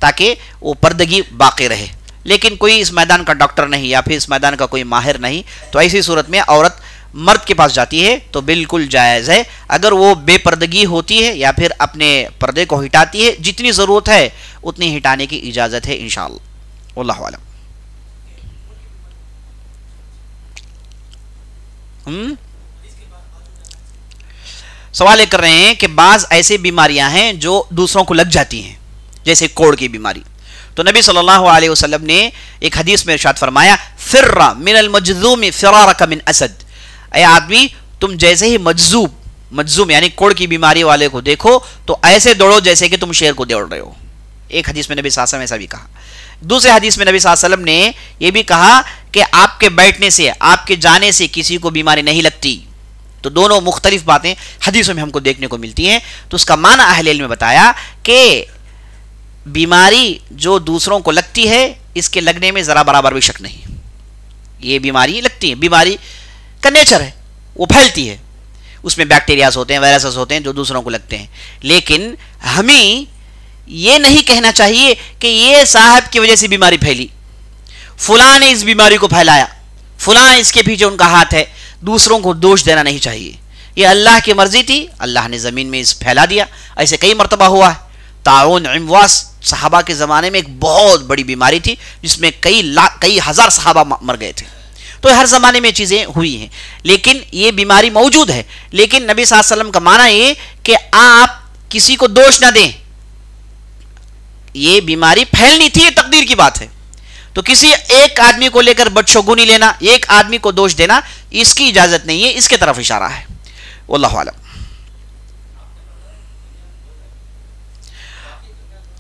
ताकि वो पर्दगी बाकी रहे। लेकिन कोई इस मैदान का डॉक्टर नहीं या फिर इस मैदान का कोई माहिर नहीं, तो ऐसी सूरत में औरत मर्द के पास जाती है तो बिल्कुल जायज़ है। अगर वो बेपर्दगी होती है या फिर अपने पर्दे को हिटाती है, जितनी ज़रूरत है उतनी हिटाने की इजाज़त है इंशाअल्लाह। वल्लाहु आलम। सवाल ये कर रहे हैं कि बाज़ ऐसी बीमारियां हैं जो दूसरों को लग जाती हैं, जैसे कोढ़ की बीमारी। तो नबी सल्लल्लाहु अलैहि वसल्लम ने एक हदीस में इरशाद फरमाया, फिर्रा मिनल मजज़ूम फिरारका मिन असद। ऐ आदमी, तुम जैसे ही मजज़ूम यानी कोढ़ की बीमारी वाले को देखो तो ऐसे दौड़ो जैसे कि तुम शेर को दौड़ रहे हो। एक हदीस में नबी सल्लल्लाहु अलैहि वसल्लम ऐसा भी कहा। दूसरे हदीस में नबी सल्लल्लाहु अलैहि वसल्लम ने यह भी कहा कि आपके बैठने से, आपके जाने से किसी को बीमारी नहीं लगती। तो दोनों मुख्तलिफ बातें हदीसों में हमको देखने को मिलती हैं। तो उसका माना अहले इल्म ने बताया कि बीमारी जो दूसरों को लगती है, इसके लगने में ज़रा बराबर भी शक नहीं। ये बीमारी लगती है, बीमारी का नेचर है, वो फैलती है, उसमें बैक्टीरियाज होते हैं, वायरसेस होते हैं जो दूसरों को लगते हैं। लेकिन हमें ये नहीं कहना चाहिए कि ये साहब की वजह से बीमारी फैली, फलां ने इस बीमारी को फैलाया, फलां इसके पीछे उनका हाथ है। दूसरों को दोष देना नहीं चाहिए। ये अल्लाह की मर्जी थी, अल्लाह ने ज़मीन में इस फैला दिया। ऐसे कई मरतबा हुआ है। ताउन इमवास सहाबा के ज़माने में एक बहुत बड़ी बीमारी थी जिसमें कई हज़ार सहाबा मर गए थे। तो हर ज़माने में चीज़ें हुई हैं, लेकिन ये बीमारी मौजूद है। लेकिन नबी सल्लल्लाहु अलैहि वसल्लम का माना ये कि आप किसी को दोष ना दें, ये बीमारी फैलनी थी, ये तकदीर की बात है। तो किसी एक आदमी को लेकर बदशगुनी लेना, एक आदमी को दोष देना, इसकी इजाज़त नहीं है, इसके तरफ इशारा है। वल्लाहु आलम।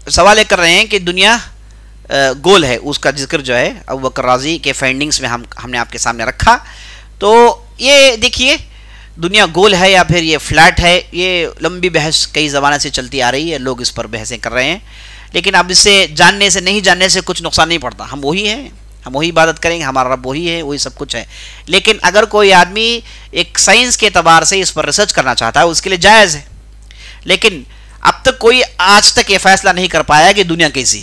सवाल ये कर रहे हैं कि दुनिया गोल है, उसका जिक्र जो है अबू बकर राजी के फाइंडिंग्स में हमने आपके सामने रखा। तो ये देखिए, दुनिया गोल है या फिर ये फ्लैट है, ये लंबी बहस कई ज़माने से चलती आ रही है, लोग इस पर बहसें कर रहे हैं। लेकिन अब इससे जानने से नहीं जानने से कुछ नुकसान नहीं पड़ता। हम वही हैं, हम वही इबादत करेंगे, हमारा रब वही है, वही सब कुछ है। लेकिन अगर कोई आदमी एक साइंस के एतबार से इस पर रिसर्च करना चाहता है, उसके लिए जायज़ है। लेकिन अब तक कोई आज तक ये फैसला नहीं कर पाया कि दुनिया कैसी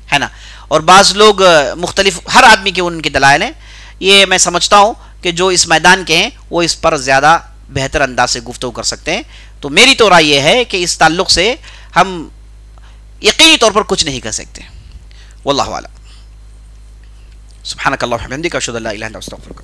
है ना। और बाज़ लोग मुख्तलिफ, हर आदमी के उनके दलाइल हैं। ये मैं समझता हूँ कि जो इस मैदान के हैं वो इस पर ज़्यादा बेहतर अंदाज से गुफ्तगू कर सकते हैं। तो मेरी तो राय ये है कि इस ताल्लुक़ से हम यकीनी तौर पर कुछ नहीं कर सकते। वल्लाहु आलम। सुब्हानक अल्लाहुम्मा व बिहम्दिक, अशहदु अल्ला इलाहा इल्ला अंता, अस्तगफिरुक।